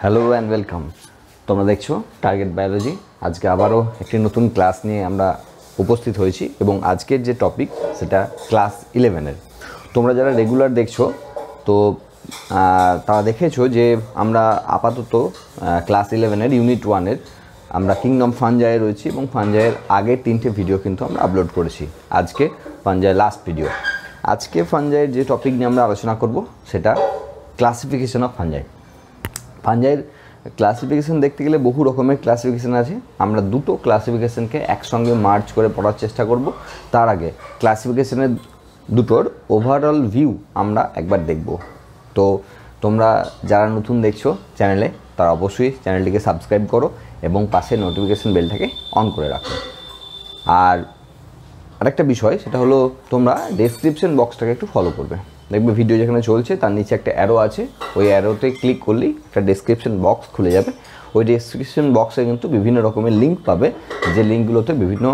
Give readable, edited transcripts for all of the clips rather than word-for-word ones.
Hello and welcome. তোমরা দেখছো target biology. আজকে আবারও একটি নতুন ক্লাস নিয়ে আমরা উপস্থিত হয়েছি এবং আজকের যে টপিক সেটা ক্লাস 11-এর। তোমরা যারা রেগুলার দেখছো তো তারা দেখেছো যে আমরা আপাতত ক্লাস 11-এর ইউনিট 1-এর আমরা কিংডম ফাঞ্জাই রয়েছি এবং ফাঞ্জাইয়ের আগের 3টে ভিডিও কিন্তু আমরা আপলোড করেছি। আজকে ফাঞ্জাই লাস্ট ভিডিও। আজকে ফাঞ্জাইয়ের যে টপিক নিয়ে আমরা আলোচনা করব সেটা ক্লাসিফিকেশন অফ ফাঞ্জাই। ফাঞ্জাইয়ের ক্লাসিফিকেশন দেখতে গেলে বহু রকমের ক্লাসিফিকেশন আছে। আমরা দুটো ক্লাসিফিকেশনকে একসঙ্গে মার্জ করে পড়ার চেষ্টা করব। তার আগে ক্লাসিফিকেশনের দুটোর ওভারঅল ভিউ আমরা একবার দেখব। তো তোমরা যারা নতুন দেখছো চ্যানেলে তারা অবশ্যই চ্যানেলটিকে সাবস্ক্রাইব করো এবং পাশে নোটিফিকেশন বেলটাকে অন করে রাখো। আর আরেকটা বিষয় সেটা হলো তোমরা ডেসক্রিপশন বক্সটাকে একটু ফলো করবে। দেখবে ভিডিও যেখানে চলছে তার নিচে একটা অ্যারো আছে, ওই অ্যারোতে ক্লিক করলেই একটা ডেসক্রিপশন বক্স খুলে যাবে। ওই ডেসক্রিপশন বক্সে কিন্তু বিভিন্ন রকমের লিঙ্ক পাবে, যে লিঙ্কগুলোতে বিভিন্ন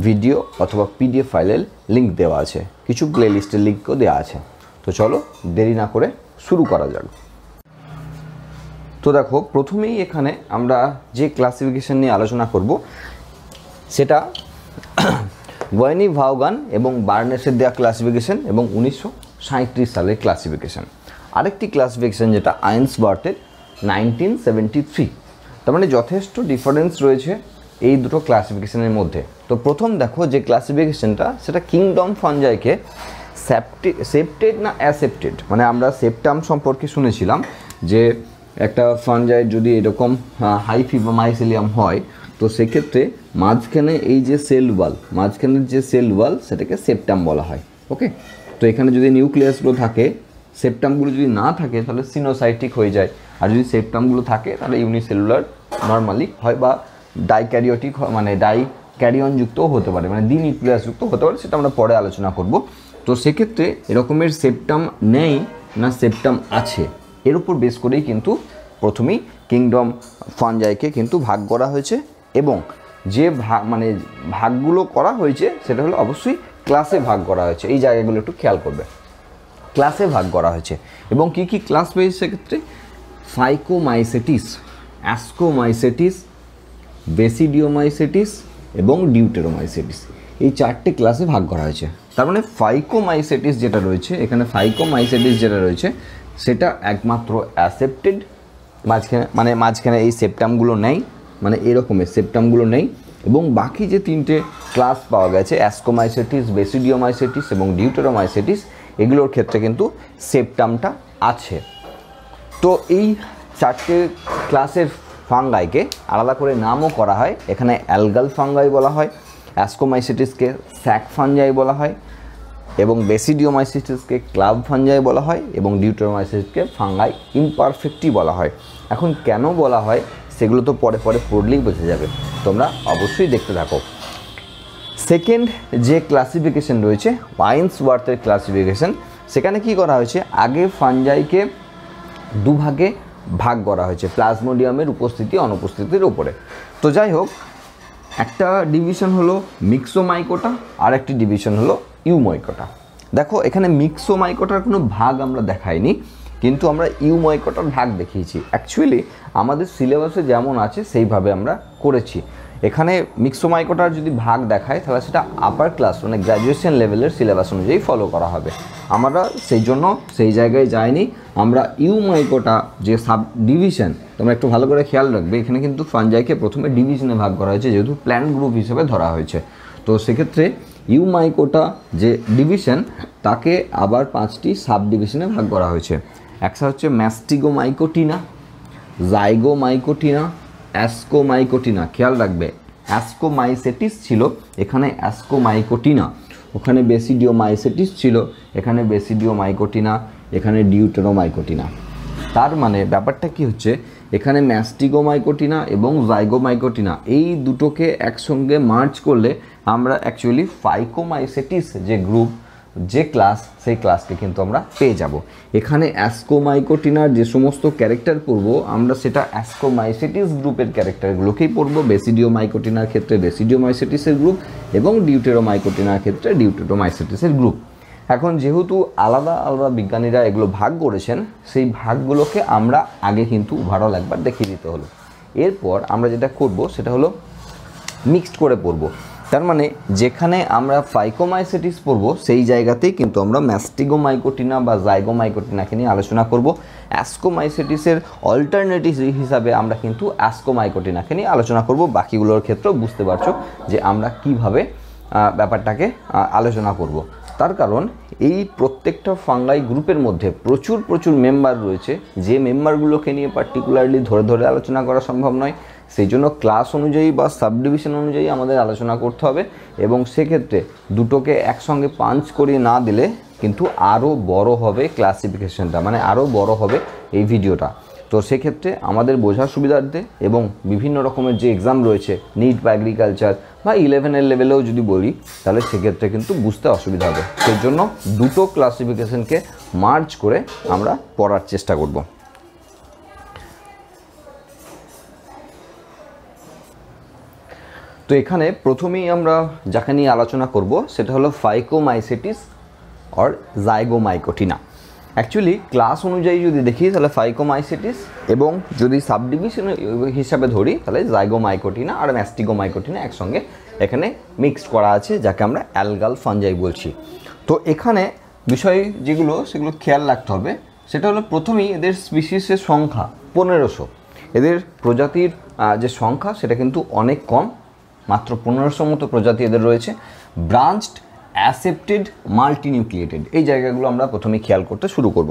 ভিডিও অথবা পিডিএফ ফাইলের লিঙ্ক দেওয়া আছে, কিছু প্লেলিস্টের লিঙ্কও দেওয়া আছে। তো চলো দেরি না করে শুরু করা যাক। তো দেখো, প্রথমেই এখানে আমরা যে ক্লাসিফিকেশন নিয়ে আলোচনা করব সেটা ওয়েনি ভাউগান এবং বার্নেসের দেওয়া ক্লাসিফিকেশন এবং 1937 সালের ক্লাসিফিকেশন। আরেকটি ক্লাসিফিকেশন যেটা আইন্সবার্টের 1973। তার মানে যথেষ্ট ডিফারেন্স রয়েছে এই দুটো ক্লাসিফিকেশনের মধ্যে। তো প্রথম দেখো যে ক্লাসিফিকেশনটা সেটা কিংডম ফাঞ্জাইকে সেপ্টেড না অ্যাসেপ্টেড, মানে আমরা সেপ্টাম সম্পর্কে শুনেছিলাম যে একটা ফাঞ্জাই যদি এরকম হাইফি বা মাইসেলিয়াম হয় তো সেক্ষেত্রে মাঝখানে এই যে সেল ওয়াল, মাঝখানের যে সেল ওয়াল সেটাকে সেপ্টাম বলা হয়। ওকে, তো এখানে যদি নিউক্লিয়াসগুলো থাকে, সেপ্টামগুলো যদি না থাকে তাহলে সিনোসাইটিক হয়ে যায়, আর যদি সেপ্টামগুলো থাকে তাহলে ইউনিসেলুলার নর্মালি হয় বা ডাইক্যারিওটিক মানে ডাইক্যারিয়নযুক্তও হতে পারে, মানে দ্বিনিউক্লিয়াসযুক্ত হতে পারে, সেটা আমরা পরে আলোচনা করব। তো সেক্ষেত্রে এরকমের সেপ্টাম নেই না সেপ্টাম আছে, এর উপর বেস করেই কিন্তু প্রথমেই কিংডম ফাঞ্জাইকে কিন্তু ভাগ করা হয়েছে এবং যে ভাগগুলো করা হয়েছে সেটা হলো অবশ্যই ক্লাসে ভাগ করা হয়েছে। এই জায়গাগুলো একটু খেয়াল করবে, ক্লাসে ভাগ করা হয়েছে এবং কি কি ক্লাস পেয়েছে সেক্ষেত্রে ফাইকোমাইসেটিস, অ্যাস্কোমাইসেটিস, বেসিডিওমাইসেটিস এবং ডিউটেরোমাইসেটিস, এই 4টে ক্লাসে ভাগ করা হয়েছে। তার মানে ফাইকোমাইসেটিস যেটা রয়েছে এখানে, ফাইকোমাইসেটিস যেটা রয়েছে সেটা একমাত্র অ্যাসেপ্টেড, মাঝখানে এই সেপ্টামগুলো নেই, মানে এরকমের সেপ্টামগুলো নেই, এবং বাকি যে 3টে ক্লাস পাওয়া গেছে অ্যাস্কোমাইসেটিস, বেসিডিওমাইসেটিস এবং ডিউটেরোমাইসেটিস, এগুলোর ক্ষেত্রে কিন্তু সেপ্টামটা আছে। তো এই 4টে ক্লাসের ফাঙ্গাইকে আলাদা করে নামও করা হয়। এখানে অ্যালগাল ফাঙ্গাই বলা হয়, অ্যাস্কোমাইসেটিসকে স্যাক ফাঞ্জাই বলা হয় এবং বেসিডিওমাইসেটিসকে ক্লাব ফাঞ্জাই বলা হয় এবং ডিউটেরোমাইসেটিসকে ফাঙ্গাই ইমপারফেক্টি বলা হয়। এখন কেন বলা হয় সেগুলো তো পরে পরে পড়লেই বোঝা যাবে, তোমরা অবশ্যই দেখতে থাকো। সেকেন্ড যে ক্লাসিফিকেশন রয়েছে আইন্সওয়ার্থের ক্লাসিফিকেশন, সেখানে কি করা হয়েছে, আগে ফাঞ্জাইকে দুভাগে ভাগ করা হয়েছে প্লাজমোডিয়ামের উপস্থিতি অনুপস্থিতির উপরে। তো যাই হোক, একটা ডিভিশন হলো মিক্সোমাইকোটা আর একটি ডিভিশন হলো ইউমাইকোটা। দেখো এখানে মিক্সোমাইকোটার কোনো ভাগ আমরা দেখাইনি, কিন্তু আমরা ইউমাইকোটার ভাগ দেখিয়েছি। অ্যাকচুয়ালি আমাদের সিলেবাসে যেমন আছে সেইভাবে আমরা করেছি। এখানে মিক্সোমাইকোটার যদি ভাগ দেখায় তাহলে সেটা আপার ক্লাস মানে গ্র্যাজুয়েশন লেভেলের সিলেবাস অনুযায়ী ফলো করা হবে। আমরা সেই জন্য সেই জায়গায় যাইনি। আমরা ইউমাইকোটা যে সাব ডিভিশন, তোমরা একটু ভালো করে খেয়াল রাখবে, এখানে কিন্তু ফাঞ্জাইকে প্রথমে ডিভিশনে ভাগ করা হয়েছে যেহেতু প্ল্যান্ট গ্রুপ হিসেবে ধরা হয়েছে। তো সেক্ষেত্রে ইউমাইকোটা যে ডিভিশন তাকে আবার 5টি সাব ডিভিশনে ভাগ করা হয়েছে। একটা হচ্ছে ম্যাস্টিগোমাইকোটিনা, জাইগোমাইকোটিনা, অ্যাস্কোমাইকোটিনা। খেয়াল রাখবে অ্যাস্কোমাইসেটিস ছিল, এখানে অ্যাস্কোমাইকোটিনা, ওখানে বেসিডিওমাইসেটিস ছিল, এখানে বেসিডিওমাইকোটিনা, এখানে ডিউটেরোমাইকোটিনা। তার মানে ব্যাপারটা কি হচ্ছে, এখানে ম্যাস্টিগোমাইকোটিনা এবং জাইগোমাইকোটিনা এই দুটোকে একসঙ্গে মার্জ করলে আমরা অ্যাকচুয়ালি ফাইকোমাইসেটিস যে গ্রুপ যে ক্লাস সেই ক্লাসকে কিন্তু আমরা পেয়ে যাব। এখানে অ্যাস্কোমাইকোটিনার যে সমস্ত ক্যারেক্টার পড়বো আমরা সেটা অ্যাস্কোমাইসেটিস গ্রুপের ক্যারেক্টারগুলোকেই পড়বো, বেসিডিওমাইকোটিনার ক্ষেত্রে বেসিডিওমাইসেটিসের গ্রুপ এবং ডিউটেরোমাইকোটিনার ক্ষেত্রে ডিউটেরোমাইসেটিসের গ্রুপ। এখন যেহেতু আলাদা আলাদা বিজ্ঞানীরা এগুলো ভাগ করেছেন, সেই ভাগগুলোকে আমরা আগে কিন্তু ওভারঅল একবার দেখিয়ে দিতে হলো। এরপর আমরা যেটা করব সেটা হলো মিক্সড করে পড়ব। তার মানে যেখানে আমরা ফাইকোমাইসিটিস পড়ব সেই জায়গাতেই কিন্তু আমরা ম্যাস্টিগোমাইকোটিনা বা জাইগোমাইকোটিনাকে নিয়ে আলোচনা করব। অ্যাস্কোমাইসিটিসের অল্টারনেটিভ হিসাবে আমরা কিন্তু অ্যাস্কোমাইকোটিনাকে নিয়ে আলোচনা করব। বাকিগুলোর ক্ষেত্রেও বুঝতে পারছো যে আমরা কিভাবে ব্যাপারটাকে আলোচনা করব। তার কারণ এই প্রত্যেকটা ফাঙ্গাই গ্রুপের মধ্যে প্রচুর প্রচুর মেম্বার রয়েছে, যে মেম্বারগুলোকে নিয়ে পার্টিকুলারলি ধরে ধরে আলোচনা করা সম্ভব নয়। সেই জন্য ক্লাস অনুযায়ী বা সাবডিভিশন অনুযায়ী আমাদের আলোচনা করতে হবে, এবং সেক্ষেত্রে দুটোকে একসঙ্গে পাঞ্চ করিয়ে না দিলে কিন্তু আরও বড় হবে ক্লাসিফিকেশনটা, মানে আরও বড় হবে এই ভিডিওটা। তো সেক্ষেত্রে আমাদের বোঝার সুবিধার্থে এবং বিভিন্ন রকমের যে এক্সাম রয়েছে নিট বা এগ্রিকালচার বা 11-এর লেভেলেও যদি বলি, তাহলে সেক্ষেত্রে কিন্তু বুঝতে অসুবিধা হবে। সেই জন্য দুটো ক্লাসিফিকেশনকে মার্জ করে আমরা পড়ার চেষ্টা করব। তো এখানে প্রথমেই আমরা যাকে নিয়ে আলোচনা করব সেটা হলো ফাইকোমাইসিটিস অর জাইগোমাইকোটিনা। অ্যাকচুয়ালি ক্লাস অনুযায়ী যদি দেখি তাহলে ফাইকোমাইসিটিস, এবং যদি সাবডিভিশন হিসাবে ধরি তাহলে জাইগোমাইকোটিনা আর ম্যাস্টিগোমাইকোটিনা একসঙ্গে এখানে মিক্সড করা আছে, যাকে আমরা অ্যালগাল ফাঞ্জাই বলছি। তো এখানে বিষয় যেগুলো সেগুলো খেয়াল রাখতে হবে, সেটা হলো প্রথমেই এদের স্পিসিসের সংখ্যা 1500। এদের প্রজাতির যে সংখ্যা সেটা কিন্তু অনেক কম, মাত্র 1500 মতো প্রজাতি এদের রয়েছে। ব্রাঞ্চড, অ্যাসেপ্টেড, মাল্টিনিউক্লিয়েটেড, এই জায়গাগুলো আমরা প্রথমে খেয়াল করতে শুরু করব।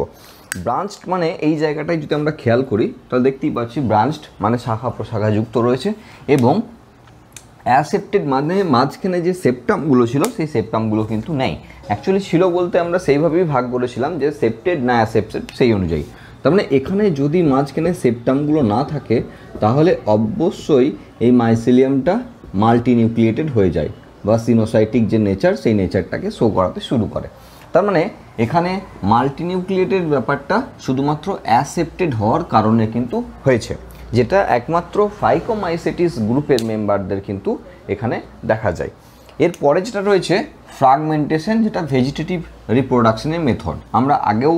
ব্রাঞ্চড মানে এই জায়গাটায় যদি আমরা খেয়াল করি তাহলে দেখতেই পাচ্ছি ব্রাঞ্চড মানে শাখা প্রশাখা যুক্ত রয়েছে, এবং অ্যাসেপ্টেড মানে মাঝখানে যে সেপ্টামগুলো ছিল সেই সেপ্টামগুলো কিন্তু নেই। অ্যাকচুয়ালি ছিল বলতে আমরা সেইভাবেই ভাগ করেছিলাম যে সেপ্টেড না অ্যাসেপ্টেড সেই অনুযায়ী। তার মানে এখানে যদি মাঝখানে সেপ্টামগুলো না থাকে তাহলে অবশ্যই এই মাইসিলিয়ামটা মাল্টিনিউক্লিয়েটেড হয়ে যায়, বা সিনোসাইটিক যে নেচার সেই নেচারটাকে শো করাতে শুরু করে। তার মানে এখানে মাল্টিনিউক্লিয়েটেড ব্যাপারটা শুধুমাত্র অ্যাসেপ্টেড হওয়ার কারণে কিন্তু হয়েছে, যেটা একমাত্র ফাইকোমাইসিটিস গ্রুপের মেম্বারদের কিন্তু এখানে দেখা যায়। এরপরে যেটা রয়েছে ফ্রাগমেন্টেশন, যেটা ভেজিটেটিভ রিপ্রোডাকশনের মেথড। আমরা আগেও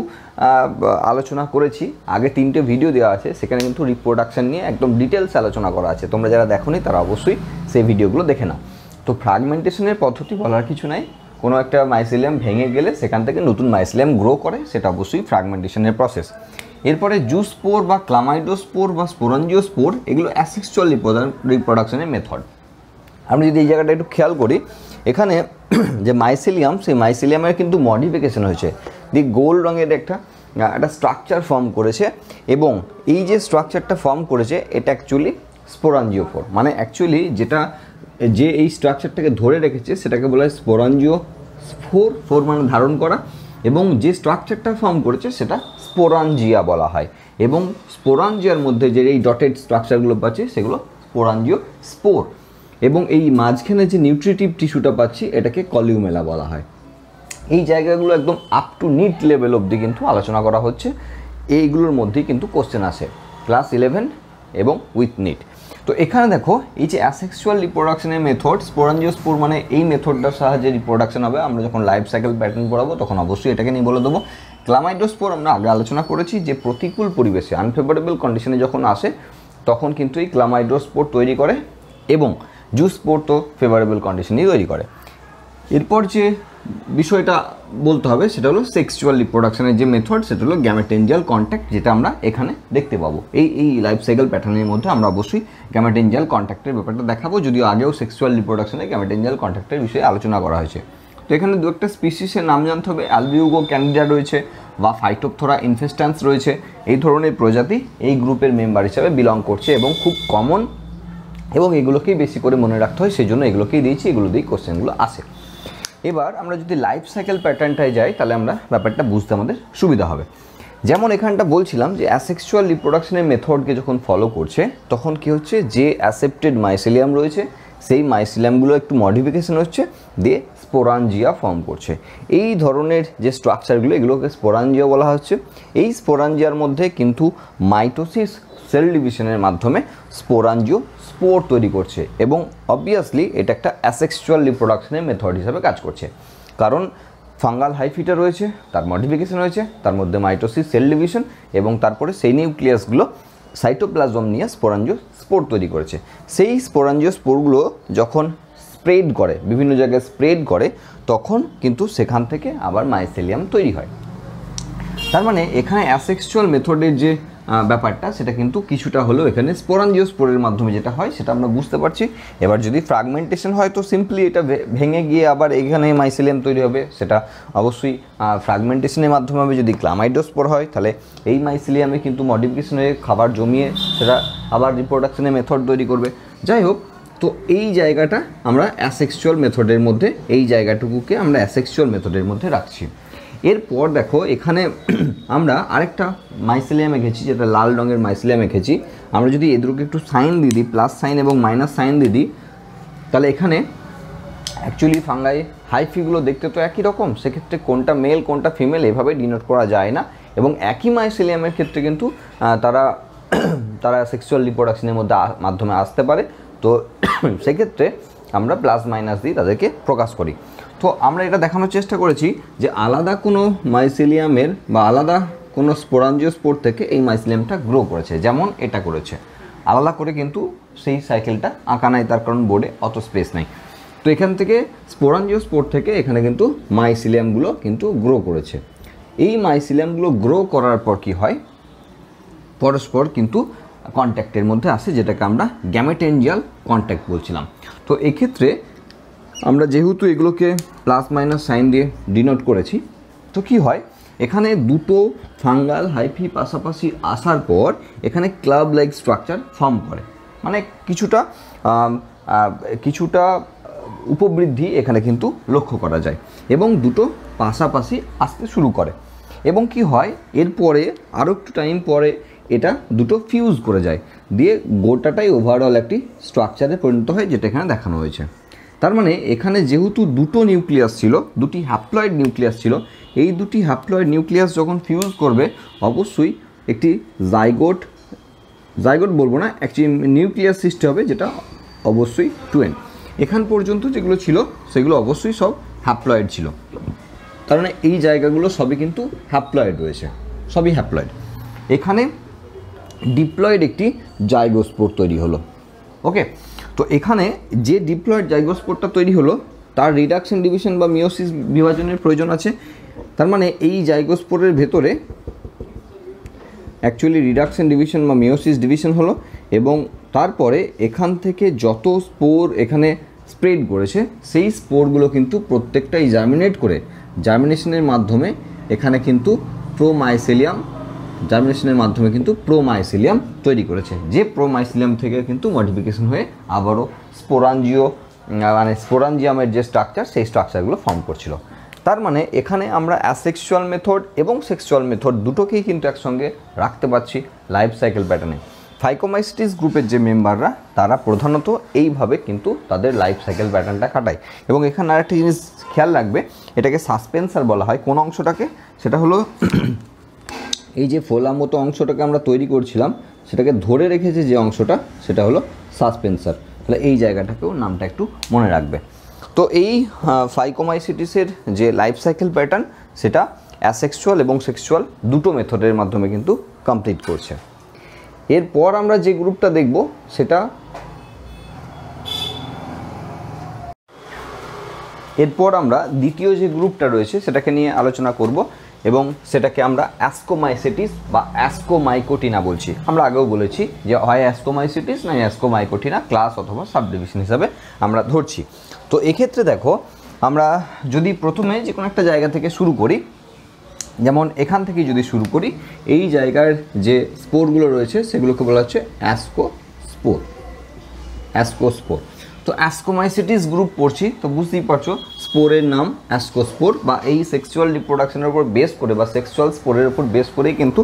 আলোচনা করেছি, আগে 3টে ভিডিও দেওয়া আছে, সেখানে কিন্তু রিপ্রোডাকশন নিয়ে একদম ডিটেলস আলোচনা করা আছে। তোমরা যারা দেখোনি তারা অবশ্যই সেই ভিডিওগুলো দেখে নাও। তো ফ্রাগমেন্টেশনের পদ্ধতি বলার কিছু নাই, কোনো একটা মাইসিলিয়াম ভেঙে গেলে সেখান থেকে নতুন মাইসিলিয়াম গ্রো করে, সেটা অবশ্যই ফ্রাগমেন্টেশনের প্রসেস। এরপরে জুস্পোর বা ক্লামাইডোস্পোর বা স্পোরাঞ্জিওস্পোর, এগুলো অ্যাসেক্সুয়াল রিপ্রোডাকশনের মেথড। আমরা যদি এই জায়গাটা একটু খেয়াল করি, এখানে যে মাইসিলিয়াম, সেই মাইসিলিয়ামের কিন্তু মডিফিকেশন হয়েছে, গোল রঙের একটা স্ট্রাকচার ফর্ম করেছে, এবং এই যে স্ট্রাকচারটা ফর্ম করেছে এটা অ্যাকচুয়ালি স্পোরাঞ্জিওফোর। মানে অ্যাকচুয়ালি যে এই স্ট্রাকচারটাকে ধরে রেখেছে সেটাকে বলা হয় স্পোরাঞ্জিওস্পোর, ফোর মানে ধারণ করা, এবং যে স্ট্রাকচারটা ফর্ম করেছে সেটা স্পোরাঞ্জিয়া বলা হয়। এবং স্পোরাঞ্জিয়ার মধ্যে যে এই ডটেড স্ট্রাকচারগুলো পাচ্ছি সেগুলো স্পোরাঞ্জিওস্পোর, এবং এই মাঝখানে যে নিউট্রিটিভ টিস্যুটা পাচ্ছি এটাকে কলিউমেলা বলা হয়। এই জায়গাগুলো একদম আপ টু নিট লেভেল অবধি কিন্তু আলোচনা করা হচ্ছে। এইগুলোর মধ্যেই কিন্তু কোশ্চেন আসে ক্লাস 11 এবং উইথ নিট। তো এখানে দেখো এই যে অ্যাসেক্সুয়াল রিপ্রোডাকশনের মেথড, স্পোরাঞ্জিওস্পোর মানে এই মেথডটার সাহায্যে রিপ্রোডাকশন হবে। আমরা যখন লাইফ সাইকেল প্যাটার্ন পড়াবো তখন অবশ্যই এটাকে নিয়ে বলে দেবো। ক্লামাইডোস্পোর আমরা আগে আলোচনা করেছি যে প্রতিকূল পরিবেশে আনফেভারেবল কন্ডিশনে যখন আসে তখন কিন্তু এই ক্লামাইডোস্পোর তৈরি করে, এবং জুস্পোর তো ফেভারেবল কন্ডিশনেই তৈরি করে। এরপর যে বিষয়টা বলতে হবে সেটা হলো সেক্সুয়াল রিপ্রোডাকশনের যে মেথড, সেটা হলো গ্যামেটেনজিয়াল কন্ট্যাক্ট, যেটা আমরা এখানে দেখতে পাবো। এই লাইফ সাইকেল প্যাটার্নের মধ্যে আমরা অবশ্যই গ্যামেটেনজিয়াল কন্ট্যাক্টের ব্যাপারটা দেখাবো, যদিও আগেও সেক্সুয়াল রিপ্রোডাকশনে গ্যামেটেনজিয়াল কন্ট্যাক্টের বিষয়ে আলোচনা করা হয়েছে। তো এখানে দু একটা স্পিসিসের নাম জানতে হবে। অ্যালবিউগো ক্যান্ডিডা রয়েছে বা ফাইটোপথোরা ইনফেস্ট্যান্স রয়েছে, এই ধরনের প্রজাতি এই গ্রুপের মেম্বার হিসাবে বিলং করছে এবং খুব কমন, এবং এগুলোকেই বেশি করে মনে রাখতে হয়, সেই জন্য এগুলোকেই দিয়েছি, এগুলো দিয়েই কোশ্চেনগুলো আসে। এবার আমরা যদি লাইফ সাইকেল প্যাটার্নটায় যাই তাহলে আমরা ব্যাপারটা বুঝতে আমাদের সুবিধা হবে। যেমন এখানটা বলছিলাম যে অ্যাসেক্সুয়াল রিপ্রোডাকশনের মেথডকে যখন ফলো করছে তখন কি হচ্ছে, যে অ্যাসেপ্টেড মাইসিলিয়াম রয়েছে সেই মাইসিলিয়ামগুলো একটু মডিফিকেশন হচ্ছে, দিয়ে স্পোরাঞ্জিয়া ফর্ম করছে। এই ধরনের যে স্ট্রাকচারগুলো এগুলোকে স্পোরাঞ্জিয়া বলা হচ্ছে। এই স্পোরাঞ্জিয়ার মধ্যে কিন্তু মাইটোসিস সেল ডিভিশনের মাধ্যমে স্পোরাঞ্জিও স্পোর তৈরি করছে, এবং অবভিয়াসলি এটা একটা অ্যাসেক্সুয়াল রিপ্রোডাকশনের মেথড হিসাবে কাজ করছে, কারণ ফাঙ্গাল হাইফিটা রয়েছে, তার মডিফিকেশন হয়েছে, তার মধ্যে মাইটোসিস, সেল ডিভিশন এবং তারপরে সেই নিউক্লিয়াসগুলো সাইটোপ্লাজম নিয়ে স্পোরাঞ্জিও স্পোর তৈরি করেছে। সেই স্পোরাঞ্জিও স্পোরগুলো যখন স্প্রেড করে, বিভিন্ন জায়গায় স্প্রেড করে, তখন কিন্তু সেখান থেকে আবার মাইসেলিয়াম তৈরি হয়। তার মানে এখানে অ্যাসেক্সুয়াল মেথডের যে ব্যাপারটা সেটা কিন্তু কিছুটা হলেও এখানে স্পোরাঞ্জিওস্পোরের মাধ্যমে যেটা হয় সেটা আমরা বুঝতে পারছি। এবার যদি ফ্র্যাগমেন্টেশন হয় তো সিম্পলি এটা ভেঙে গিয়ে আবার এখানে মাইসেলিয়াম তৈরি হবে, সেটা অবশ্যই ফ্র্যাগমেন্টেশনের মাধ্যমে হবে। যদি ক্লামাইডোস্পোর হয় তাহলে এই মাইসেলিয়ামে কিন্তু মডিফিকেশন হয়ে খাবার জমিয়ে সেটা আবার রিপ্রোডাকশনের মেথড তৈরি করবে। যাই হোক, তো এই জায়গাটা আমরা অ্যাসেক্সুয়াল মেথডের মধ্যে, এই জায়গাটুকুকে আমরা অ্যাসেক্সুয়াল মেথডের মধ্যে রাখছি। এরপর দেখো এখানে আমরা আরেকটা মাইসেলিয়াম এঁকেছি, যেটা লাল রঙের মাইসেলিয়াম এঁকেছি। আমরা যদি এদেরকে একটু সাইন দিয়ে দিই, প্লাস সাইন এবং মাইনাস সাইন দিয়ে দিই, তাহলে এখানে অ্যাকচুয়ালি ফাঙ্গাই হাইফিগুলো দেখতে তো একই রকম, সেক্ষেত্রে কোনটা মেল কোনটা ফিমেল এভাবে ডিনোট করা যায় না। এবং একই মাইসেলিয়ামের ক্ষেত্রে কিন্তু তারা সেক্সুয়াল রিপ্রোডাকশনের মাধ্যমে আসতে পারে। তো সেক্ষেত্রে আমরা প্লাস মাইনাস দিয়ে তাদেরকে প্রকাশ করি। তো আমরা এটা দেখানোর চেষ্টা করেছি যে আলাদা কোনো মাইসেলিয়ামের বা আলাদা কোনো স্পোরাঞ্জিওস্পোর থেকে এই মাইসেলিয়ামটা গ্রো করেছে, যেমন এটা করেছে। আলাদা করে কিন্তু সেই সাইকেলটা আঁকা নাই, তার কারণ বোর্ডে অত স্পেস নাই। তো এখান থেকে স্পোরাঞ্জিওস্পোর থেকে এখানে কিন্তু মাইসেলিয়ামগুলো কিন্তু গ্রো করেছে। এই মাইসেলিয়ামগুলো গ্রো করার পর কি হয়, পরস্পর কিন্তু কন্ট্যাক্টের মধ্যে আসে, যেটাকে আমরা গ্যামেটেনজিয়াল কন্ট্যাক্ট বলছিলাম। তো এক্ষেত্রে আমরা যেহেতু এগুলোকে প্লাস মাইনাস সাইন দিয়ে ডিনোট করেছি, তো কি হয়, এখানে দুটো ফাঙ্গাল হাইফি পাশাপাশি আসার পর এখানে ক্লাব লাইক স্ট্রাকচার ফর্ম করে, মানে কিছুটা উপবৃদ্ধি এখানে কিন্তু লক্ষ্য করা যায় এবং দুটো পাশাপাশি আসতে শুরু করে। এবং কি হয়, এরপরে আরও একটু টাইম পরে এটা দুটো ফিউজ করে যায়, দিয়ে গোটাটাই ওভারঅল একটি স্ট্রাকচারে পরিণত হয়, যেটা এখানে দেখানো হয়েছে। তার মানে এখানে যেহেতু দুটো নিউক্লিয়াস ছিল, দুটি হ্যাপ্লয়েড নিউক্লিয়াস ছিল, এই দুটি হ্যাপ্লয়েড নিউক্লিয়াস যখন ফিউজ করবে অবশ্যই একটি জাইগোট বলবো না, অ্যাকচুয়ালি নিউক্লিয়াস সৃষ্টি হবে, যেটা অবশ্যই টুয়েন। এখান পর্যন্ত যেগুলো ছিল সেগুলো অবশ্যই সব হ্যাপ্লয়েড ছিল, তার মানে এই জায়গাগুলো সবই কিন্তু হ্যাপ্লয়েড রয়েছে, সবই হ্যাপ্লয়েড। এখানে ডিপ্লয়েড একটি জাইগোস্পোর তৈরি হলো। ওকে, তো এখানে যে ডিপ্লয়েড জাইগোস্পোরটা তৈরি হলো তার রিডাকশন ডিভিশন বা মিওসিস বিভাজনের প্রয়োজন আছে। তার মানে এই জাইগোস্পোরের ভেতরে অ্যাকচুয়ালি রিডাকশন ডিভিশন বা মিওসিস ডিভিশন হলো, এবং তারপরে এখান থেকে যত স্পোর এখানে স্প্রেড করেছে সেই স্পোরগুলো কিন্তু প্রত্যেকটাই জার্মিনেট করে জার্মিনেশনের মাধ্যমে এখানে কিন্তু জার্মিনেশনের মাধ্যমে কিন্তু প্রোমাইসেলিয়াম তৈরি করেছে, যে প্রোমাইসেলিয়াম থেকে কিন্তু মডিফিকেশন হয়ে আবারও স্পোরাঞ্জিয়ামের যে স্ট্রাকচার সেই স্ট্রাকচারগুলো ফর্ম করছিল। তার মানে এখানে আমরা অ্যাসেক্সুয়াল মেথড এবং সেক্সুয়াল মেথড দুটোকেই কিন্তু একসঙ্গে রাখতে পারছি লাইফ সাইকেল প্যাটার্নে। ফাইকোমাইসিটিস গ্রুপের যে মেম্বাররা তারা প্রধানত এইভাবে কিন্তু তাদের লাইফ সাইকেল প্যাটার্নটা কাটায়। এবং এখানে আরেকটা জিনিস খেয়াল রাখবে, এটাকে সাসপেন্সার বলা হয় কোন অংশটাকে, সেটা হলো এই যে ফোলার মতো অংশটাকে আমরা তৈরি করছিলাম সেটাকে ধরে রেখেছে যে অংশটা, সেটা হলো সাসপেন্সার। তাহলে এই জায়গাটাকেও নামটা একটু মনে রাখবে। তো এই ফাইকোমাইসিটিসের যে লাইফ সাইকেল প্যাটার্ন সেটা অ্যাসেক্সুয়াল এবং সেক্সুয়াল দুটো মেথডের মাধ্যমে কিন্তু কমপ্লিট করছে। এরপর আমরা যে গ্রুপটা দেখব সেটা এরপর আমরা দ্বিতীয় যে গ্রুপটা রয়েছে সেটাকে নিয়ে আলোচনা করব, এবং সেটাকে আমরা অ্যাসকোমাইসিটিস বা অ্যাসকোমাইকোটিনা বলছি। আমরা আগেও বলেছি যে হয় অ্যাসকোমাইসিটিস না অ্যাসকোমাইকোটিনা, ক্লাস অথবা সাবডিভিশন হিসাবে আমরা ধরছি। তো এক্ষেত্রে দেখো, আমরা যদি প্রথমে যে কোনো একটা জায়গা থেকে শুরু করি, যেমন এখান থেকে যদি শুরু করি, এই জায়গার যে স্পোরগুলো রয়েছে সেগুলোকে বলা হচ্ছে অ্যাসকোস্পোর। তো অ্যাসকোমাইসিটিস গ্রুপ পড়ছি, তো বুঝতেই পারছো স্পোরের নাম অ্যাসকোস্পোর, বা এই সেক্সুয়াল রিপ্রোডাকশনের উপর বেস করে বা সেক্সুয়াল স্পোরের উপর বেস করেই কিন্তু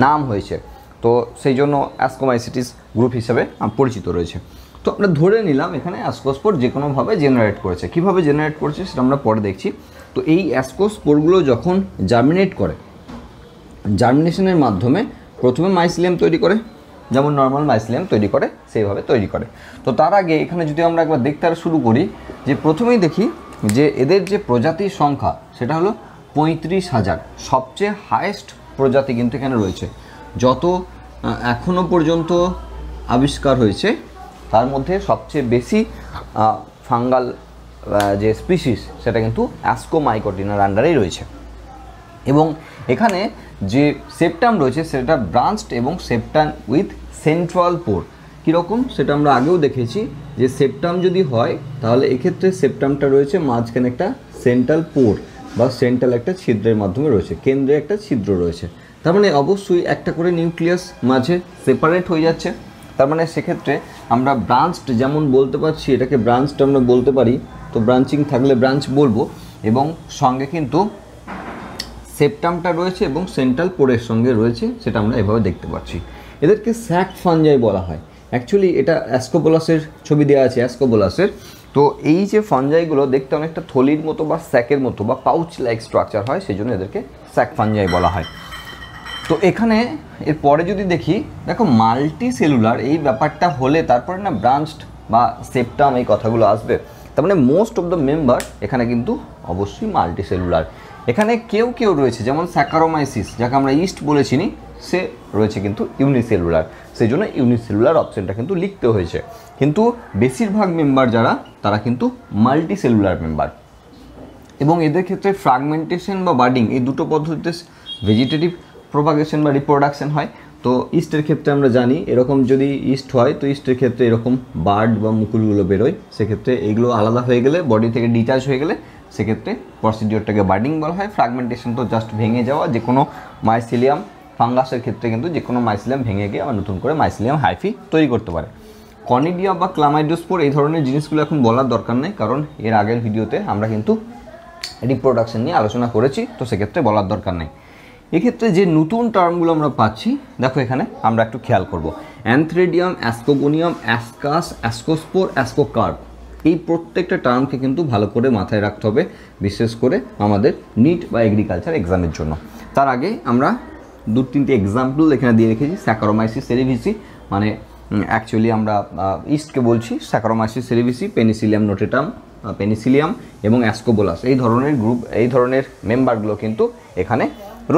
নাম হয়েছে। তো সেই জন্য অ্যাসকোমাইসিটিস গ্রুপ হিসাবে পরিচিত রয়েছে। তো আমরা ধরে নিলাম এখানে অ্যাসকোস্পোর যে কোনোভাবে জেনারেট করেছে। কীভাবে জেনারেট করেছে সেটা আমরা পরে দেখছি। তো এই অ্যাসকোস্পোরগুলো যখন জার্মিনেট করে, জার্মিনেশনের মাধ্যমে প্রথমে মাইসিলিয়াম তৈরি করে, যেমন নর্মাল মাইসিলিয়াম তৈরি করে সেইভাবে তৈরি করে। তো তার আগে এখানে যদি আমরা একবার দেখতে শুরু করি, যে প্রথমেই দেখি যে এদের যে প্রজাতির সংখ্যা সেটা হলো 35,000, সবচেয়ে হায়েস্ট প্রজাতি কিন্তু এখানে রয়েছে। যত এখনও পর্যন্ত আবিষ্কার হয়েছে তার মধ্যে সবচেয়ে বেশি ফাঙ্গাল যে স্পিসিস সেটা কিন্তু অ্যাসকোমাইকোটিনার আন্ডারেই রয়েছে। এবং এখানে যে সেপ্টাম রয়েছে সেটা ব্রাঞ্চড এবং সেপ্টাম উইথ সেন্ট্রাল পোর। কীরকম সেটা আমরা আগেও দেখেছি যে সেপ্টাম যদি হয় তাহলে এক্ষেত্রে সেপ্টামটা রয়েছে মাঝখানে একটা সেন্ট্রাল পোর বা সেন্ট্রাল একটা ছিদ্রের মাধ্যমে রয়েছে, কেন্দ্রে একটা ছিদ্র রয়েছে। তার মানে অবশ্যই একটা করে নিউক্লিয়াস মাঝে সেপারেট হয়ে যাচ্ছে। তার মানে সেক্ষেত্রে আমরা ব্রাঞ্চড যেমন বলতে পারছি, এটাকে ব্রাঞ্চড আমরা বলতে পারি, তো ব্রাঞ্চিং থাকলে ব্রাঞ্চ বলবো। এবং সঙ্গে কিন্তু সেপ্টামটা রয়েছে এবং সেন্ট্রাল পোরের সঙ্গে রয়েছে, সেটা আমরা এভাবে দেখতে পাচ্ছি। এদেরকে স্যাক ফাঞ্জাই বলা হয়। অ্যাকচুয়ালি এটা অ্যাসকোবোলাসের ছবি দেওয়া আছে, অ্যাসকোবোলাসের। তো এই যে ফাঞ্জাইগুলো দেখতে অনেকটা থলির মতো বা স্যাকের মতো বা পাউচ লাইক স্ট্রাকচার হয়, সেই জন্য এদেরকে স্যাক ফাঞ্জাই বলা হয়। তো এখানে এরপরে যদি দেখি, দেখো মাল্টি সেলুলার এই ব্যাপারটা হলে তারপরে না ব্রাঞ্চড বা সেপ্টাম এই কথাগুলো আসবে। তার মানে মোস্ট অফ দ্য মেম্বার এখানে কিন্তু অবশ্যই মাল্টি সেলুলার। এখানে কেউ কেউ রয়েছে যেমন স্যাকারোমাইসিস, যাকে আমরা ইস্ট বলে চিনি, সে রয়েছে কিন্তু ইউনিসেলুলার। সেই জন্য ইউনিসেলুলার অপশনটা কিন্তু লিখতে হয়েছে। কিন্তু বেশিরভাগ মেম্বার যারা তারা কিন্তু মাল্টি সেলুলার মেম্বার। এবং এদের ক্ষেত্রে ফ্র্যাগমেন্টেশন বা বার্ডিং এই দুটো পদ্ধতিতে ভেজিটেটিভ প্রোপাগেশন বা রিপ্রোডাকশন হয়। তো ইস্টের ক্ষেত্রে আমরা জানি এরকম যদি ইস্ট হয় তো ইস্টের ক্ষেত্রে এরকম বার্ড বা মুকুলগুলো বেরোয়, সেক্ষেত্রে এইগুলো আলাদা হয়ে গেলে, বডি থেকে ডিটাচ হয়ে গেলে, সেক্ষেত্রে প্রসিডিওরটাকে বার্ডিং বলা হয়। ফ্র্যাগমেন্টেশন তো জাস্ট ভেঙে যাওয়া, যে কোনো মাইসিলিয়াম ফাঙ্গাসের ক্ষেত্রে কিন্তু যে কোনো মাইসিলিয়াম ভেঙে গিয়ে আবার নতুন করে মাইসিলিয়াম হাইফি তৈরি করতে পারে। কনিডিয়া বা ক্লামাইডোস্পোর এই ধরনের জিনিসগুলো এখন বলার দরকার নেই, কারণ এর আগের ভিডিওতে আমরা কিন্তু রিপ্রোডাকশন নিয়ে আলোচনা করেছি, তো সেক্ষেত্রে বলার দরকার নেই। এক্ষেত্রে যে নতুন টার্মগুলো আমরা পাচ্ছি, দেখো এখানে আমরা একটু খেয়াল করব। অ্যানথ্রেডিয়াম, অ্যাসকোগোনিয়াম, অ্যাসকাস, অ্যাসকোস্পোর, অ্যাসকোকার্প, এই প্রত্যেকটা টার্মকে কিন্তু ভালো করে মাথায় রাখতে হবে, বিশেষ করে আমাদের নিট বা এগ্রিকালচার এক্সামের জন্য। তার আগে আমরা 2-3টে এক্সাম্পল এখানে দিয়ে রেখেছি। স্যাকারোমাইসিস সেরিভিসি, মানে অ্যাকচুয়ালি আমরা ইস্টকে বলছি স্যাকারোমাইসিস সেরিভিসি, পেনিসিলিয়াম নোটেটাম, পেনিসিলিয়াম এবং অ্যাসকোবোলাস, এই ধরনের গ্রুপ, এই ধরনের মেম্বারগুলো কিন্তু এখানে